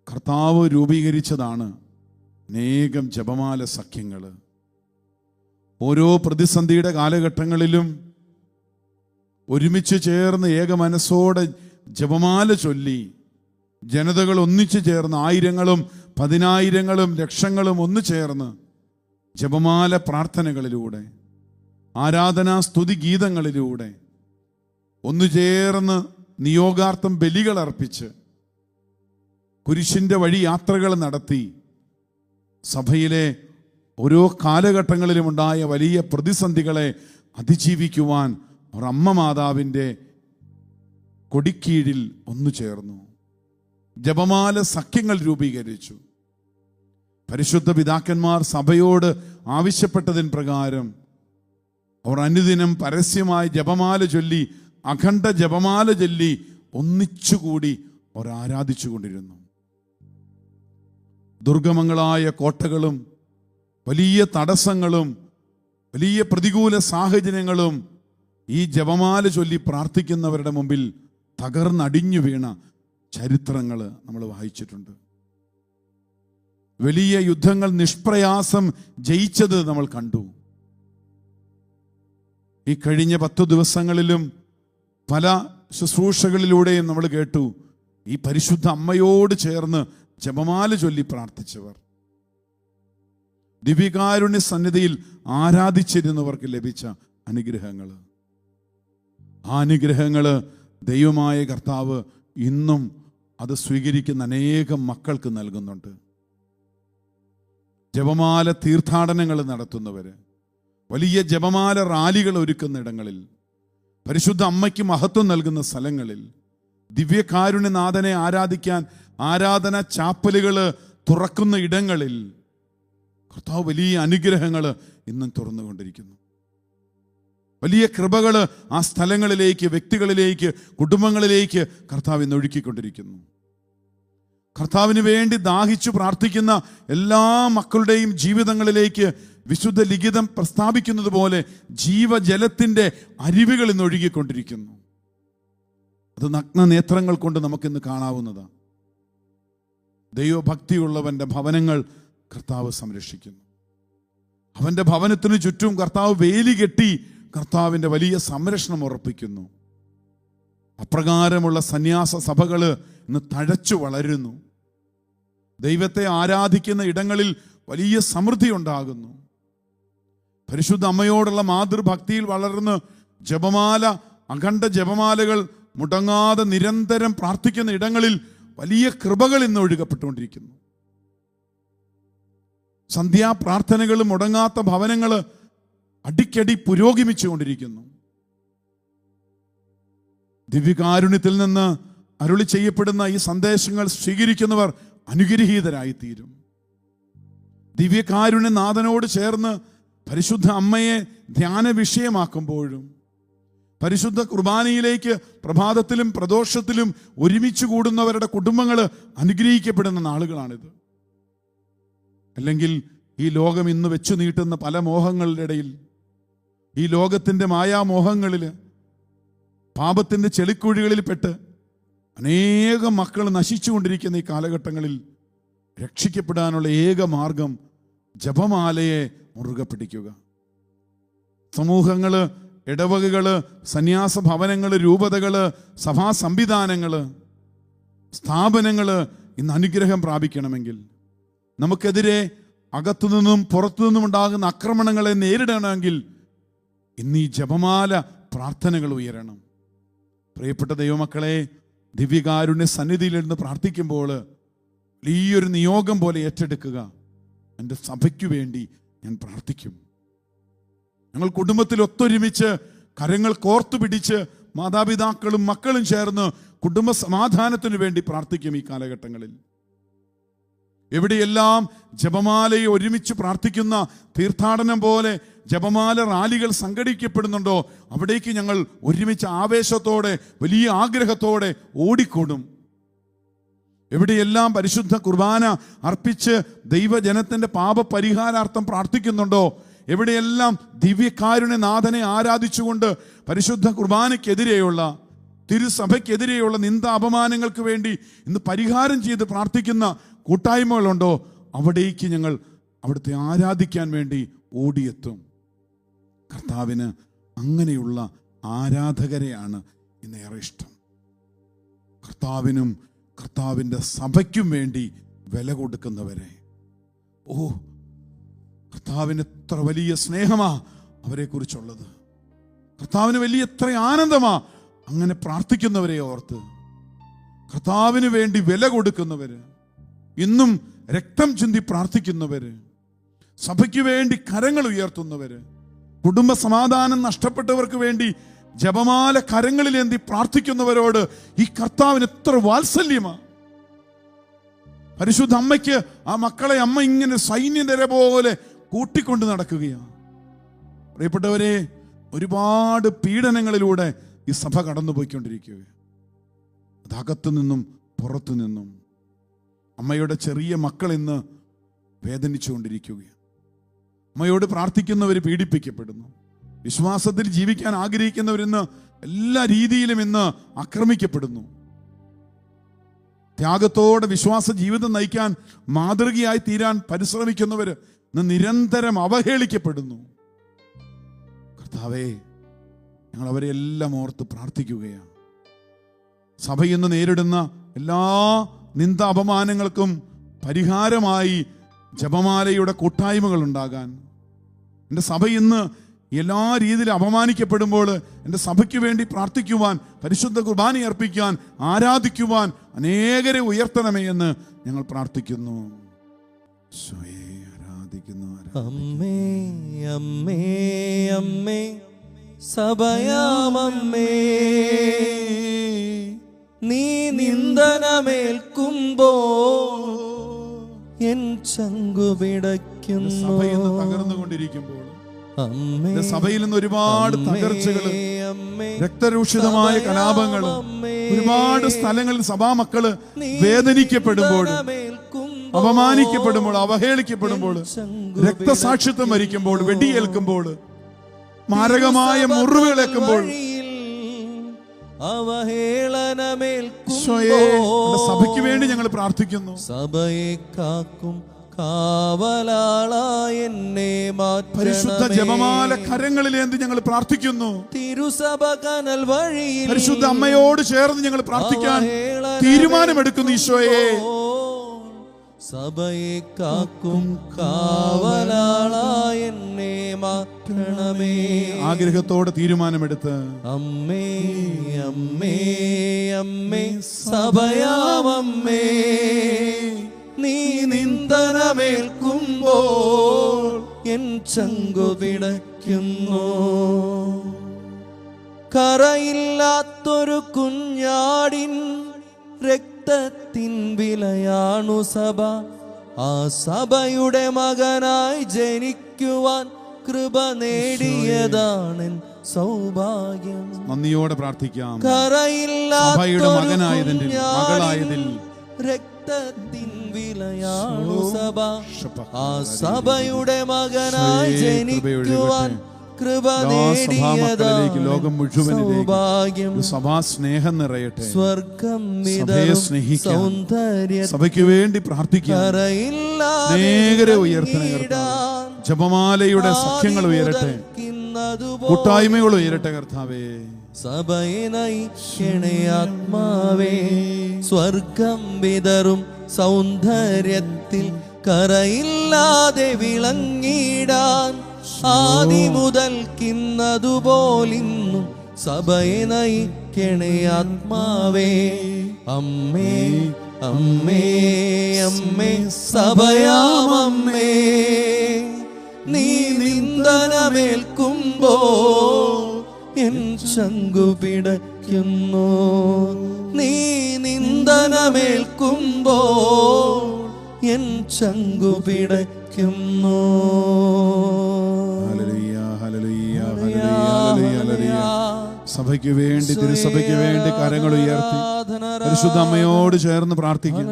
കർത്താവ് രൂപീകരിച്ചതാണ് അനേകം ജപമാല സഖ്യങ്ങൾ. ഓരോ പ്രതിസന്ധിയുടെ കാലഘട്ടങ്ങളിലും ഒരുമിച്ച് ചേർന്ന് ഏക മനസ്സോടെ ജപമാല ചൊല്ലി ജനതകൾ ഒന്നിച്ചു ചേർന്ന്, ആയിരങ്ങളും പതിനായിരങ്ങളും ലക്ഷങ്ങളും ഒന്നു ചേർന്ന് ജപമാല പ്രാർത്ഥനകളിലൂടെ, ആരാധനാ സ്തുതി ഗീതങ്ങളിലൂടെ ഒന്നു ചേർന്ന് നിയോഗാർത്ഥം ബലികൾ അർപ്പിച്ച് കുരിശിൻ്റെ വഴി യാത്രകൾ നടത്തി സഭയിലെ ഓരോ കാലഘട്ടങ്ങളിലും ഉണ്ടായ വലിയ പ്രതിസന്ധികളെ അതിജീവിക്കുവാൻ അവർ അമ്മ മാതാവിൻ്റെ കൊടിക്കീഴിൽ ഒന്നു ചേർന്നു. ജപമാല സഖ്യങ്ങൾ രൂപീകരിച്ചു. പരിശുദ്ധ പിതാക്കന്മാർ സഭയോട് ആവശ്യപ്പെട്ടതിന് പ്രകാരം അവർ അനുദിനം പരസ്യമായി ജപമാല ചൊല്ലി, അഖണ്ഡ ജപമാല ചൊല്ലി ഒന്നിച്ചുകൂടി അവർ ആരാധിച്ചു കൊണ്ടിരുന്നു. ദുർഗമങ്ങളായ കോട്ടകളും വലിയ തടസ്സങ്ങളും വലിയ പ്രതികൂല സാഹചര്യങ്ങളും ഈ ജപമാല ചൊല്ലി പ്രാർത്ഥിക്കുന്നവരുടെ മുമ്പിൽ തകർന്നടിഞ്ഞു വീണ ചരിത്രങ്ങൾ നമ്മൾ വായിച്ചിട്ടുണ്ട്. വലിയ യുദ്ധങ്ങൾ നിഷ്പ്രയാസം ജയിച്ചത് നമ്മൾ കണ്ടു. ഈ കഴിഞ്ഞ 10 ദിവസങ്ങളിലും പല ശുശ്രൂഷകളിലൂടെയും നമ്മൾ കേട്ടു, ഈ പരിശുദ്ധ അമ്മയോട് ചേർന്ന് ജപമാല ചൊല്ലി പ്രാർത്ഥിച്ചവർ, ദിവ്യകാരുണ്യ സന്നിധിയിൽ ആരാധിച്ചിരുന്നവർക്ക് ലഭിച്ച അനുഗ്രഹങ്ങൾ. ആ അനുഗ്രഹങ്ങൾ ദൈവമായ കർത്താവ് ഇന്നും അത് സ്വീകരിക്കുന്ന അനേകം മക്കൾക്ക് നൽകുന്നുണ്ട്. ജപമാല തീർത്ഥാടനങ്ങൾ നടത്തുന്നവര്, വലിയ ജപമാല റാലികൾ ഒരുക്കുന്ന ഇടങ്ങളിൽ, പരിശുദ്ധ അമ്മയ്ക്ക് മഹത്വം നൽകുന്ന സ്ഥലങ്ങളിൽ, ദിവ്യകാരുണ്യനാഥനെ ആരാധിക്കാൻ ആരാധന ചാപ്പലുകൾ തുറക്കുന്ന ഇടങ്ങളിൽ കർത്താവ് വലിയ അനുഗ്രഹങ്ങൾ ഇന്നും തുറന്നുകൊണ്ടിരിക്കുന്നു. വലിയ കൃപകൾ ആ സ്ഥലങ്ങളിലേക്ക്, വ്യക്തികളിലേക്ക്, കുടുംബങ്ങളിലേക്ക് കർത്താവ് ഇന്ന് ഒഴുക്കിക്കൊണ്ടിരിക്കുന്നു. കർത്താവിന് വേണ്ടി ദാഹിച്ചു പ്രാർത്ഥിക്കുന്ന എല്ലാ മക്കളുടെയും ജീവിതങ്ങളിലേക്ക് വിശുദ്ധ ലിഖിതം പ്രസ്താവിക്കുന്നത് പോലെ ജീവജലത്തിൻ്റെ അരുവികൾ ഇന്ന് ഒഴുകിക്കൊണ്ടിരിക്കുന്നു. അത് നഗ്ന നേത്രങ്ങൾ കൊണ്ട് നമുക്കിന്ന് കാണാവുന്നതാണ്. ദൈവഭക്തിയുള്ളവൻ്റെ ഭവനങ്ങൾ കർത്താവ് സംരക്ഷിക്കുന്നു. അവൻ്റെ ഭവനത്തിന് ചുറ്റും കർത്താവ് വേലി കെട്ടി കർത്താവിൻ്റെ വലിയ സംരക്ഷണം ഉറപ്പിക്കുന്നു. അപ്രകാരമുള്ള സന്യാസ സഭകൾ ഇന്ന് തഴച്ചു വളരുന്നു. ദൈവത്തെ ആരാധിക്കുന്ന ഇടങ്ങളിൽ വലിയ സമൃദ്ധി ഉണ്ടാകുന്നു. പരിശുദ്ധ അമ്മയോടുള്ള മാതൃഭക്തിയിൽ വളർന്ന് ജപമാല, അഖണ്ഡ ജപമാലകൾ മുടങ്ങാതെ നിരന്തരം പ്രാർത്ഥിക്കുന്ന ഇടങ്ങളിൽ വലിയ കൃപകൾ ഇന്ന് ഒഴുകപ്പെട്ടുകൊണ്ടിരിക്കുന്നു. സന്ധ്യാപ്രാർത്ഥനകൾ മുടങ്ങാത്ത ഭവനങ്ങൾ അടിക്കടി പുരോഗമിച്ചുകൊണ്ടിരിക്കുന്നു. ദിവ്യകാരുണ്യത്തിൽ നിന്ന് അരുളി ചെയ്യപ്പെടുന്ന ഈ സന്ദേശങ്ങൾ സ്വീകരിക്കുന്നവർ അനുഗ്രഹീതരായിത്തീരും. ദിവ്യകാരുണ്യനാഥനോട് ചേർന്ന് പരിശുദ്ധ അമ്മയെ ധ്യാന വിഷയമാക്കുമ്പോഴും പരിശുദ്ധ കുർബാനയിലേക്ക് പ്രഭാതത്തിലും പ്രദോഷത്തിലും ഒരുമിച്ച് കൂടുന്നവരുടെ കുടുംബങ്ങൾ അനുഗ്രഹിക്കപ്പെടുന്ന നാളുകളാണിത്. അല്ലെങ്കിൽ ഈ ലോകം ഇന്ന് വെച്ചു നീട്ടുന്ന പല മോഹങ്ങളുടെ ഇടയിൽ, ഈ ലോകത്തിൻ്റെ മായാമോഹങ്ങളിൽ, പാപത്തിൻ്റെ ചെളിക്കുഴികളിൽപ്പെട്ട് അനേകം മക്കൾ നശിച്ചുകൊണ്ടിരിക്കുന്ന ഈ കാലഘട്ടങ്ങളിൽ രക്ഷിക്കപ്പെടാനുള്ള ഏക മാർഗം ജപമാലയെ മുറുകെ പിടിക്കുക. സമൂഹങ്ങൾ, ഇടവകകൾ, സന്യാസ ഭവനങ്ങൾ, രൂപതകൾ, സഭാ സംവിധാനങ്ങൾ, സ്ഥാപനങ്ങൾ ഇന്ന് അനുഗ്രഹം പ്രാപിക്കണമെങ്കിൽ, നമുക്കെതിരെ അകത്തുനിന്നും പുറത്തുനിന്നും ഉണ്ടാകുന്ന ആക്രമണങ്ങളെ നേരിടണമെങ്കിൽ ഇന്ന് ഈ ജപമാല പ്രാർത്ഥനകൾ ഉയരണം. പ്രിയപ്പെട്ട ദൈവമക്കളെ, ദിവ്യകാരുണ്യ സന്നിധിയിൽ നിന്ന് പ്രാർത്ഥിക്കുമ്പോൾ വലിയൊരു നിയോഗം പോലെ ഏറ്റെടുക്കുക. എൻ്റെ സഭയ്ക്കു വേണ്ടി ഞാൻ പ്രാർത്ഥിക്കും. ഞങ്ങൾ കുടുംബത്തിൽ ഒത്തൊരുമിച്ച് കരങ്ങൾ കോർത്തു പിടിച്ച് മാതാപിതാക്കളും മക്കളും ചേർന്ന് കുടുംബ സമാധാനത്തിനു വേണ്ടി പ്രാർത്ഥിക്കും. ഈ കാലഘട്ടങ്ങളിൽ എവിടെയെല്ലാം ജപമാലയെ ഒരുമിച്ച് പ്രാർത്ഥിക്കുന്ന തീർത്ഥാടനം പോലെ ജപമാല റാലികൾ സംഘടിക്കപ്പെടുന്നുണ്ടോ അവിടേക്ക് ഞങ്ങൾ ഒരുമിച്ച് ആവേശത്തോടെ വലിയ ആഗ്രഹത്തോടെ ഓടിക്കൂടും. എവിടെയെല്ലാം പരിശുദ്ധ കുർബാന അർപ്പിച്ച് ദൈവജനത്തിൻ്റെ പാപപരിഹാരാർത്ഥം പ്രാർത്ഥിക്കുന്നുണ്ടോ, എവിടെയെല്ലാം ദിവ്യകാരുണ്യനാഥനെ ആരാധിച്ചുകൊണ്ട് പരിശുദ്ധ കുർബാനയ്ക്കെതിരെയുള്ള തിരുസഭയ്ക്കെതിരെയുള്ള നിന്ദ അപമാനങ്ങൾക്ക് വേണ്ടി ഇന്ന് പരിഹാരം ചെയ്ത് പ്രാർത്ഥിക്കുന്ന കൂട്ടായ്മകളുണ്ടോ അവിടേക്ക് ഞങ്ങൾ അവിടുത്തെ ആരാധിക്കാൻ വേണ്ടി ഓടിയെത്തും. കർത്താവിന് അങ്ങനെയുള്ള ആരാധകരെയാണ് ഇന്നേറെ ഇഷ്ടം. കർത്താവിനും കർത്താവിൻ്റെ സഭയ്ക്കും വേണ്ടി വില കൊടുക്കുന്നവരെ. കർത്താവിന് എത്ര വലിയ സ്നേഹമാ അവരെ കുറിച്ചുള്ളത്. കർത്താവിന് വലിയ എത്ര ആനന്ദമാ അങ്ങനെ പ്രാർത്ഥിക്കുന്നവരെ ഓർത്ത്. കർത്താവിന് വേണ്ടി വില കൊടുക്കുന്നവര്, ഇന്നും രക്തം ചിന്തി പ്രാർത്ഥിക്കുന്നവര്, സഭയ്ക്ക് വേണ്ടി കരങ്ങൾ ഉയർത്തുന്നവര്, കുടുംബ സമാധാനം നഷ്ടപ്പെട്ടവർക്ക് വേണ്ടി ജപമാല കരങ്ങളിലേന്തി പ്രാർത്ഥിക്കുന്നവരോട് ഈ കർത്താവിന് എത്ര വാത്സല്യമാ. പരിശുദ്ധ അമ്മയ്ക്ക് ആ മക്കളെ അമ്മ ഇങ്ങനെ സൈന്യനിര പോലെ കൂട്ടിക്കൊണ്ട് നടക്കുകയാണ്. പ്രിയപ്പെട്ടവരെ, ഒരുപാട് പീഡനങ്ങളിലൂടെ ഈ സഭ കടന്നുപോയിക്കൊണ്ടിരിക്കുകയാണ്. അതകത്തു നിന്നും പുറത്തു നിന്നും. അമ്മയുടെ ചെറിയ മക്കൾ ഇന്ന് വേദനിച്ചുകൊണ്ടിരിക്കുകയാണ്. അമ്മയോട് പ്രാർത്ഥിക്കുന്നവർ പീഡിപ്പിക്കപ്പെടുന്നു. വിശ്വാസത്തിൽ ജീവിക്കാൻ ആഗ്രഹിക്കുന്നവരിന്ന് എല്ലാ രീതിയിലും ഇന്ന് ആക്രമിക്കപ്പെടുന്നു. ത്യാഗത്തോടെ വിശ്വാസ ജീവിതം നയിക്കാൻ മാതൃകയായി തീരാൻ പരിശ്രമിക്കുന്നവർ ഇന്ന് നിരന്തരം അവഹേളിക്കപ്പെടുന്നു. കർത്താവേ, ഞങ്ങൾ അവരെ എല്ലാം ഓർത്ത് പ്രാർത്ഥിക്കുകയാണ്. സഭ ഇന്ന് നേരിടുന്ന എല്ലാ നിന്ദ അപമാനങ്ങൾക്കും പരിഹാരമായി ജപമാലയുടെ കൂട്ടായ്മകൾ ഉണ്ടാകാൻ, എൻ്റെ സഭ ഇന്ന് എല്ലാ രീതിയിലും അപമാനിക്കപ്പെടുമ്പോൾ എൻ്റെ സഭയ്ക്ക് വേണ്ടി പ്രാർത്ഥിക്കുവാൻ, പരിശുദ്ധ കുർബാന അർപ്പിക്കാൻ, ആരാധിക്കുവാൻ അനേകരെ ഉയർത്തണമേ എന്ന് ഞങ്ങൾ പ്രാർത്ഥിക്കുന്നു. അമ്മേ അമ്മേ അമ്മേ സഭയാമമ്മേ, നീ നിന്ദനമേൽക്കുമ്പോ എൻ ചങ്കുപിടയ്ക്കുന്നു. സഭയെന്ന് തകർന്നുകൊണ്ടിരിക്കുമ്പോൾ, സഭയിൽ നിന്ന് ഒരുപാട് തകർച്ചകൾ, രക്തരൂഷിതമായ കലാപങ്ങൾ, ഒരുപാട് സ്ഥലങ്ങളിൽ സഭാമക്കള് വേദനിക്കപ്പെടുമ്പോൾ, അപമാനിക്കപ്പെടുമ്പോൾ, അവഹേളിക്കപ്പെടുമ്പോൾ, രക്തസാക്ഷിത്വം വരിക്കുമ്പോൾ, വെടിയേൽക്കുമ്പോൾ, മാരകമായ മുറിവുകളേക്കുമ്പോൾ, സഭയ്ക്ക് വേണ്ടി ഞങ്ങൾ പ്രാർത്ഥിക്കുന്നു. സഭയെ കാക്കും കാവലാളായ എന്നെ മാറ്റണമേ. പരിശുദ്ധ ജപമാല കരങ്ങളിലേന്തി ഞങ്ങൾ പ്രാർത്ഥിക്കുന്നു. തിരുസഭ കനൽ വഴിയിൽ പരിശുദ്ധ അമ്മയോട് ചേർന്ന് ഞങ്ങൾ പ്രാർത്ഥിക്കാൻ തീരുമാനമെടുക്കുന്നു. ഈശോയെ, സഭയെ കാക്കും കാവലാളായ എന്നെ മാറ്റണമേ. ആഗ്രഹത്തോടെ തീരുമാനമെടുത്ത് അമ്മേ അമ്മേ അമ്മേ സഭയാമമ്മേ, നീ നിന്ദനമേൽക്കുമ്പോൾ എൻ ചങ്കുപിടയ്ക്കുന്നു. കറയില്ലാത്തൊരു കുഞ്ഞാടിൻ രക്തത്തിൻ വിലയാണു സഭ. ആ സഭയുടെ മകനായി ജനിക്കുവാൻ കൃപ നേടിയതാണെൻ സൗഭാഗ്യം. നന്ദിയോടെ പ്രാർത്ഥിക്കാം. കറയില്ലാത്തൊരു മകളായതിൽ രക്തത്തിൻ വിലയാണു സഭ. ആ സഭയുടെ മകനായി ജനിക്കുവാൻ കൃപ നേടിയതായി ലോകം മുഴുവനിലേക്ക് സൗഭാഗ്യം. സഭാ സ്നേഹം നിറയട്ടെ. സ്വർഗം സ്നേഹിക്കാൻ, സഭയ്ക്ക് വേണ്ടി പ്രാർത്ഥിക്കാൻ അനേകരെ ഉയർത്തണേ. ജപമാലയുടെ സഖ്യങ്ങൾ ഉയരട്ടെ, കൂട്ടായ്മകൾ ഉയരട്ടെ. കർത്താവേ, സഭയെ നയിക്കണേ ആത്മാവേ. സ്വർഗം വിതറും സൗന്ദര്യത്തിൽ കറയില്ലാതെ വിളങ്ങിടാൻ ആദി മുതൽക്കിന്നതുപോലിന്നും സഭയെ നയിക്കണേ ആത്മാവേ. അമ്മേ അമ്മേ അമ്മേ സഭയാമമ്മേ, നീ നിന്ദനമേൽക്കുമ്പോ എൻ ശങ്കു പിടയ്ക്കുന്നു. നീ നിന്ദനമേൽക്കുമ്പോ എൻ ശങ്കു പിടയ്ക്കുന്നു. സഭയ്ക്ക് വേണ്ടി, തിരുസഭയ്ക്ക് വേണ്ടി കരങ്ങൾ ഉയർത്തി പരിശുദ്ധ അമ്മയോട് ചേർന്ന് പ്രാർത്ഥിക്കും.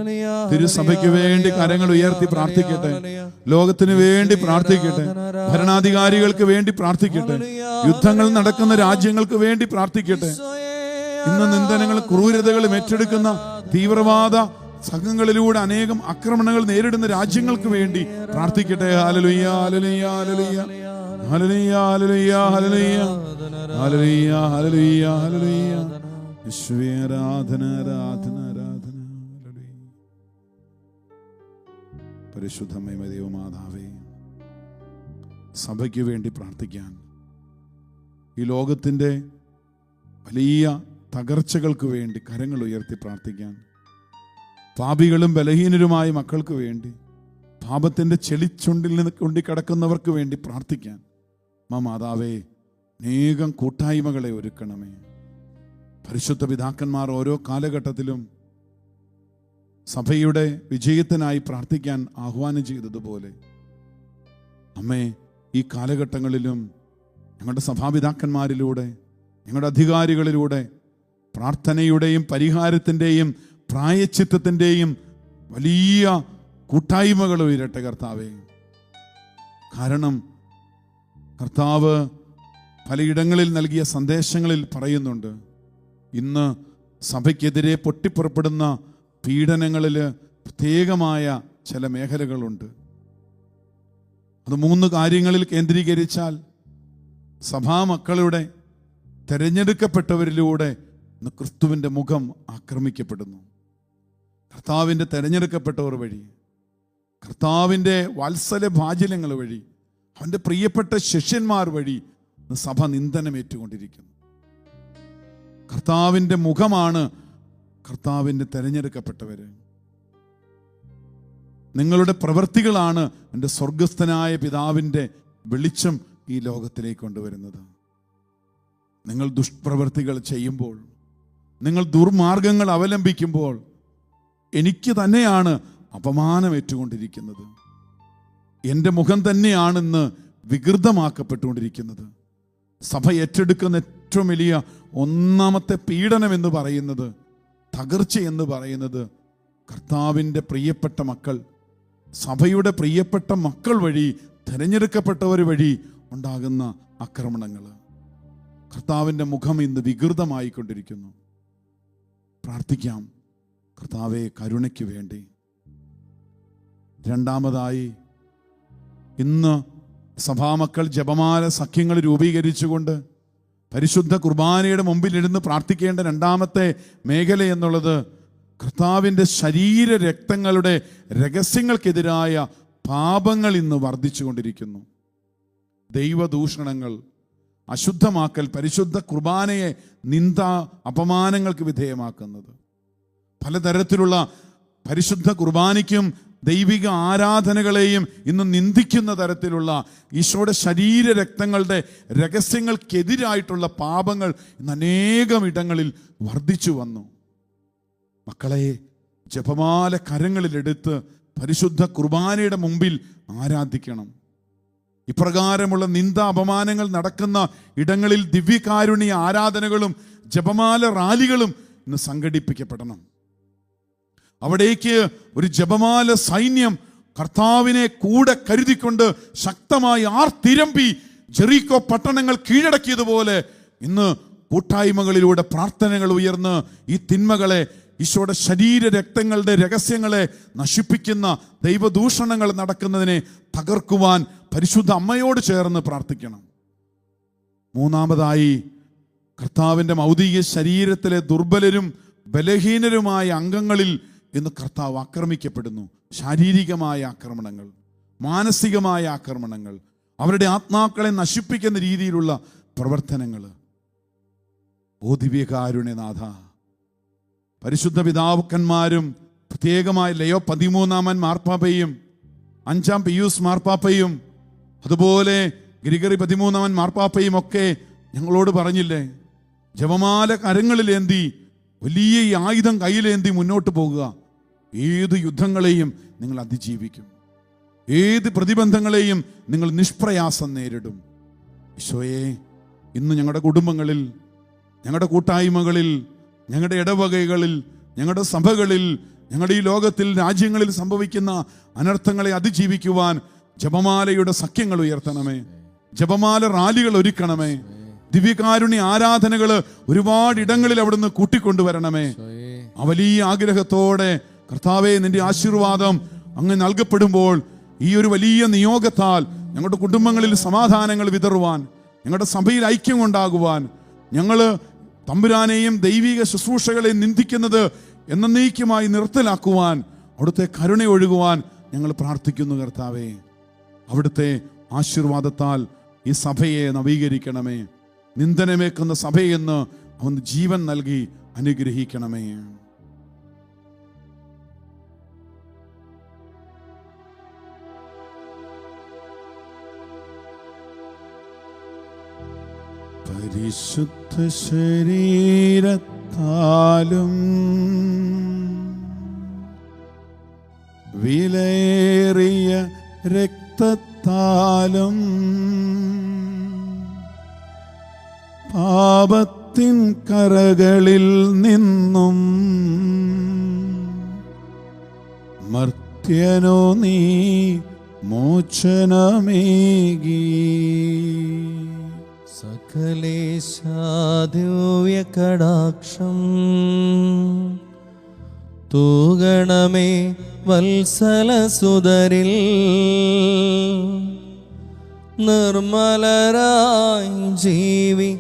തിരുസഭയ്ക്ക് വേണ്ടി കരങ്ങൾ ഉയർത്തി പ്രാർത്ഥിക്കട്ടെ. ലോകത്തിന് വേണ്ടി പ്രാർത്ഥിക്കട്ടെ. ഭരണാധികാരികൾക്ക് വേണ്ടി പ്രാർത്ഥിക്കട്ടെ. യുദ്ധങ്ങൾ നടക്കുന്ന രാജ്യങ്ങൾക്ക് വേണ്ടി പ്രാർത്ഥിക്കട്ടെ. ഇന്ന് നിന്ദനങ്ങളും ക്രൂരതകളും ഏറ്റെടുക്കുന്ന തീവ്രവാദ സംഘങ്ങളിലൂടെ അനേകം ആക്രമണങ്ങൾ നേരിടുന്ന രാജ്യങ്ങൾക്ക് വേണ്ടി പ്രാർത്ഥിക്കട്ടെ. ഹല്ലേലൂയ ഹല്ലേലൂയ ഹല്ലേലൂയ ഹല്ലേലൂയ ഹല്ലേലൂയ ഹല്ലേലൂയ ഹല്ലേലൂയ ഹല്ലേലൂയ. യേശുവേ ആരാധന ആരാധന ആരാധന. പരിശുദ്ധമേ ദൈവമാതാവേ, സഭയ്ക്ക് വേണ്ടി പ്രാർത്ഥിക്കാൻ, ഈ ലോകത്തിൻ്റെ വലിയ തകർച്ചകൾക്ക് വേണ്ടി കരങ്ങൾ ഉയർത്തി പ്രാർത്ഥിക്കാൻ, പാപികളും ബലഹീനരുമായ മക്കൾക്ക് വേണ്ടി, പാപത്തിൻ്റെ ചെളിച്ചുണ്ടിൽ നിന്ന് കൊണ്ടിക്കിടക്കുന്നവർക്ക് വേണ്ടി പ്രാർത്ഥിക്കാൻ മാതാവേ അനേകം കൂട്ടായ്മകളെ ഒരുക്കണമേ. പരിശുദ്ധ പിതാക്കന്മാർ ഓരോ കാലഘട്ടത്തിലും സഭയുടെ വിജയത്തിനായി പ്രാർത്ഥിക്കാൻ ആഹ്വാനം ചെയ്തതുപോലെ അമ്മേ, ഈ കാലഘട്ടങ്ങളിലും ഞങ്ങളുടെ സഭാപിതാക്കന്മാരിലൂടെ, ഞങ്ങളുടെ അധികാരികളിലൂടെ പ്രാർത്ഥനയുടെയും പരിഹാരത്തിൻ്റെയും പ്രായശ്ചിത്തത്തിൻ്റെയും വലിയ കൂട്ടായ്മകൾ ഉയരട്ടെ കർത്താവേ. കാരണം കർത്താവ് പലയിടങ്ങളിൽ നൽകിയ സന്ദേശങ്ങളിൽ പറയുന്നുണ്ട്, ഇന്ന് സഭയ്ക്കെതിരെ പൊട്ടിപ്പുറപ്പെടുന്ന പീഡനങ്ങളിൽ പ്രത്യേകമായ ചില മേഖലകളുണ്ട്. അത് 3 കാര്യങ്ങളിൽ കേന്ദ്രീകരിച്ചാൽ സഭാമക്കളുടെ തെരഞ്ഞെടുക്കപ്പെട്ടവരിലൂടെ ഇന്ന് ക്രിസ്തുവിൻ്റെ മുഖം ആക്രമിക്കപ്പെടുന്നു. കർത്താവിൻ്റെ തെരഞ്ഞെടുക്കപ്പെട്ടവർ വഴി, കർത്താവിൻ്റെ വാത്സല്യ ഭാചല്യങ്ങൾ വഴി, അവൻ്റെ പ്രിയപ്പെട്ട ശിഷ്യന്മാർ വഴി സഭ നിന്ദനമേറ്റുകൊണ്ടിരിക്കുന്നു. കർത്താവിൻ്റെ മുഖമാണ് കർത്താവിൻ്റെ തെരഞ്ഞെടുക്കപ്പെട്ടവർ. നിങ്ങളുടെ പ്രവൃത്തികളാണ് എൻ്റെ സ്വർഗസ്ഥനായ പിതാവിൻ്റെ വെളിച്ചം ഈ ലോകത്തിലേക്ക് കൊണ്ടുവരുന്നത്. നിങ്ങൾ ദുഷ്പ്രവൃത്തികൾ ചെയ്യുമ്പോൾ, നിങ്ങൾ ദുർമാർഗങ്ങൾ അവലംബിക്കുമ്പോൾ എനിക്ക് തന്നെയാണ് അപമാനമേറ്റുകൊണ്ടിരിക്കുന്നത്. എൻ്റെ മുഖം തന്നെയാണിന്ന് വികൃതമാക്കപ്പെട്ടുകൊണ്ടിരിക്കുന്നത്. സഭ ഏറ്റെടുക്കുന്ന ഏറ്റവും വലിയ ഒന്നാമത്തെ പീഡനം എന്ന് പറയുന്നത്, തകർച്ച എന്ന് പറയുന്നത്, കർത്താവിൻ്റെ പ്രിയപ്പെട്ട മക്കൾ, സഭയുടെ പ്രിയപ്പെട്ട മക്കൾ വഴി, തിരഞ്ഞെടുക്കപ്പെട്ടവർ വഴി ഉണ്ടാകുന്ന ആക്രമണങ്ങൾ. കർത്താവിൻ്റെ മുഖം ഇന്ന് വികൃതമായിക്കൊണ്ടിരിക്കുന്നു. പ്രാർത്ഥിക്കാം കർത്താവേ, കരുണയ്ക്ക് വേണ്ടി. രണ്ടാമതായി, ഇന്ന് സഭാമക്കൾ ജപമാല സഖ്യങ്ങൾ രൂപീകരിച്ചുകൊണ്ട് പരിശുദ്ധ കുർബാനയുടെ മുമ്പിലിരുന്ന് പ്രാർത്ഥിക്കേണ്ട രണ്ടാമത്തെ മേഖല എന്നുള്ളത് കർത്താവിൻ്റെ ശരീര രക്തങ്ങളുടെ രഹസ്യങ്ങൾക്കെതിരായ പാപങ്ങൾ ഇന്ന് വർദ്ധിച്ചു കൊണ്ടിരിക്കുന്നു. ദൈവദൂഷണങ്ങൾ, അശുദ്ധമാക്കൽ, പരിശുദ്ധ കുർബാനയെ നിന്ദ അപമാനങ്ങൾക്ക് വിധേയമാക്കുന്നത്, പലതരത്തിലുള്ള പരിശുദ്ധ കുർബാനയ്ക്കും ദൈവിക ആരാധനകളെയും ഇന്ന് നിന്ദിക്കുന്ന തരത്തിലുള്ള ഈശോയുടെ ശരീര രക്തങ്ങളുടെ രഹസ്യങ്ങൾക്കെതിരായിട്ടുള്ള പാപങ്ങൾ ഇന്ന് അനേകം ഇടങ്ങളിൽ വർദ്ധിച്ചു വന്നു. മക്കളെ, ജപമാല കരങ്ങളിലെടുത്ത് പരിശുദ്ധ കുർബാനയുടെ മുമ്പിൽ ആരാധിക്കണം. ഇപ്രകാരമുള്ള നിന്ദ അപമാനങ്ങൾ നടക്കുന്ന ഇടങ്ങളിൽ ദിവ്യകാരുണ്യ ആരാധനകളും ജപമാല റാലികളും ഇന്ന് സംഘടിപ്പിക്കപ്പെടണം. അവിടേക്ക് ഒരു ജപമാല സൈന്യം കർത്താവിനെ കൂടെ കരുതിക്കൊണ്ട് ശക്തമായി ആർത്തിരമ്പി ജെറീക്കോ പട്ടണങ്ങൾ കീഴടക്കിയതുപോലെ ഇന്ന് കൂട്ടായ്മകളിലൂടെ പ്രാർത്ഥനകൾ ഉയർന്ന് ഈ തിന്മകളെ, ഈശോയുടെ ശരീര രക്തങ്ങളുടെ രഹസ്യങ്ങളെ നശിപ്പിക്കുന്ന ദൈവദൂഷണങ്ങൾ നടക്കുന്നതിനെ തകർക്കുവാൻ പരിശുദ്ധ അമ്മയോട് ചേർന്ന് പ്രാർത്ഥിക്കണം. മൂന്നാമതായി, കർത്താവിൻ്റെ മൗതിക ശരീരത്തിലെ ദുർബലരും ബലഹീനരുമായ അംഗങ്ങളിൽ ഇന്ന് കർത്താവ് ആക്രമിക്കപ്പെടുന്നു. ശാരീരികമായ ആക്രമണങ്ങൾ, മാനസികമായ ആക്രമണങ്ങൾ, അവരുടെ ആത്മാക്കളെ നശിപ്പിക്കുന്ന രീതിയിലുള്ള പ്രവർത്തനങ്ങൾ. ഓ ദിവ്യകാരുണ്യനാഥ, പരിശുദ്ധ പിതാക്കന്മാരും പ്രത്യേകമായി ലയോ 13 മാർപ്പാപ്പയും 5 പിയൂസ് മാർപ്പാപ്പയും അതുപോലെ ഗ്രിഗറി 13 മാർപ്പാപ്പയും ഒക്കെ ഞങ്ങളോട് പറഞ്ഞില്ലേ, ജപമാല കരങ്ങളിലേന്തി വലിയ ഈ ആയുധം കയ്യിലേന്തി മുന്നോട്ട് പോകുക. ഏത് യുദ്ധങ്ങളെയും നിങ്ങൾ അതിജീവിക്കും, ഏത് പ്രതിബന്ധങ്ങളെയും നിങ്ങൾ നിഷ്പ്രയാസം നേരിടും. ഈശോയെ, ഇന്ന് ഞങ്ങളുടെ കുടുംബങ്ങളിൽ, ഞങ്ങളുടെ കൂട്ടായ്മകളിൽ, ഞങ്ങളുടെ ഇടവകകളിൽ, ഞങ്ങളുടെ സഭകളിൽ, ഞങ്ങളുടെ ഈ ലോകത്തിൽ രാജ്യങ്ങളിൽ സംഭവിക്കുന്ന അനർത്ഥങ്ങളെ അതിജീവിക്കുവാൻ ജപമാലയുടെ സഖ്യങ്ങൾ ഉയർത്തണമേ. ജപമാല റാലികൾ ഒരുക്കണമേ. ദിവ്യകാരുണ്യ ആരാധനകൾ ഒരുപാട് ഇടങ്ങളിൽ അവിടുന്ന് കൂട്ടിക്കൊണ്ടുവരണമേ. ആ വലിയ ആഗ്രഹത്തോടെ കർത്താവേ, നിന്റെ ആശീർവാദം അങ്ങ് നൽകപ്പെടുമ്പോൾ ഈ ഒരു വലിയ നിയോഗത്താൽ ഞങ്ങളുടെ കുടുംബങ്ങളിൽ സമാധാനങ്ങൾ വിതറുവാൻ, ഞങ്ങളുടെ സഭയിൽ ഐക്യം ഉണ്ടാകുവാൻ, ഞങ്ങൾ തമ്പുരാനെയും ദൈവിക ശുശ്രൂഷകളെയും നിന്ദിക്കുന്നത് എന്നേക്കുമായി നിർത്തലാക്കുവാൻ അവിടുത്തെ കരുണ ഒഴുകുവാൻ ഞങ്ങൾ പ്രാർത്ഥിക്കുന്നു. കർത്താവേ, അവിടുത്തെ ആശീർവാദത്താൽ ഈ സഭയെ നവീകരിക്കണമേ. നിന്ദനമേക്കുന്ന സഭയെന്ന് അവൻ ജീവൻ നൽകി അനുഗ്രഹിക്കണമേ. പരിശുദ്ധ ശരീരത്താലും വിലയേറിയ രക്തത്താലും പാപത്തിൻ കറകളിൽ നിന്നും മർത്യനോ നീ മോചനമേകി. സകലേശാദിവ്യ കടാക്ഷം തൂഗണമേ വത്സലസുതരിൽ, നിർമ്മലരായി ജീവിച്ചിടുവാൻ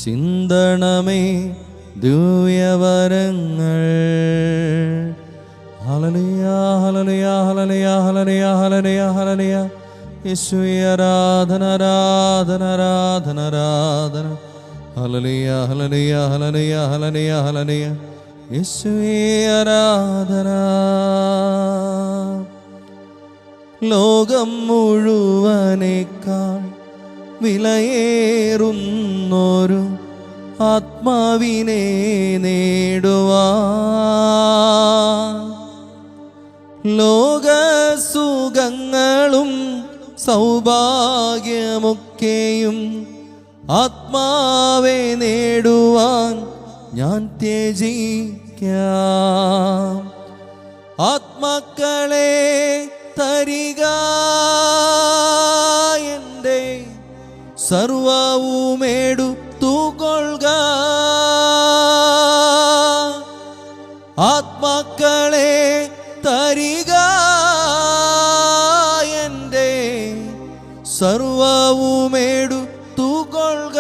ചിന്തണമേ ദിവ്യവരങ്ങൾ. ഹല്ലേലൂയ ഹല്ലേലൂയ ഹല്ലേലൂയ ഹല്ലേലൂയ ഹല്ലേലൂയ ഹല്ലേലൂയ. യേശുവേ ആരാധന ആരാധന ആരാധന ആരാധന. ഹല്ലേലൂയ ഹല്ലേലൂയ ഹല്ലേലൂയ ഹല്ലേലൂയ ഹല്ലേലൂയ. യേശുവേ ആരാധന. ലോകം മുഴുവനേക്കാൾ വിലയേറുന്നൊരു ആത്മാവിനെ നേടുവാൻ ലോകസുഖങ്ങളും സൗഭാഗ്യമൊക്കെയും ആത്മാവെ നേടുവാൻ ഞാൻ ത്യജിക്കാം. ആത്മാക്കളെ തരിക, എൻ്റെ സർവവുമെടുത്തുകൊള്ളുക. ആത്മാക്കളെ തരിക, എൻ്റെ സർവവുമെടുത്തുകൊള്ളുക.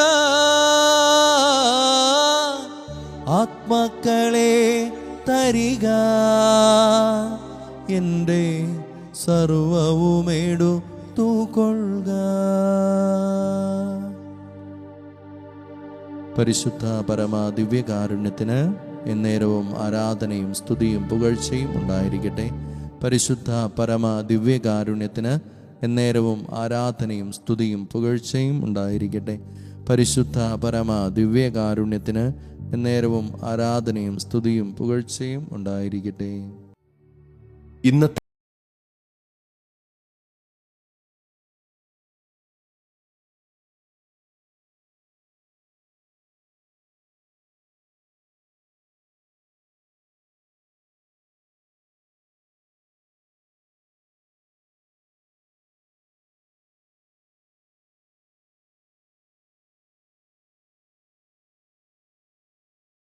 ആത്മാക്കളെ തരിക, എൻ്റെ സർവവുമെടുത്തുകൊള്ളുക. പരിശുദ്ധ പരമ ദിവ്യകാരുണ്യത്തിന് എന്നേരവും ആരാധനയും സ്തുതിയും പുകഴ്ചയും ഉണ്ടായിരിക്കട്ടെ. പരിശുദ്ധ പരമ ദിവ്യകാരുണ്യത്തിന് എന്നേരവും ആരാധനയും സ്തുതിയും പുകഴ്ചയും ഉണ്ടായിരിക്കട്ടെ. പരിശുദ്ധ പരമ ദിവ്യകാരുണ്യത്തിന് എന്നേരവും ആരാധനയും സ്തുതിയും പുകഴ്ചയും ഉണ്ടായിരിക്കട്ടെ. ഇന്നത്തെ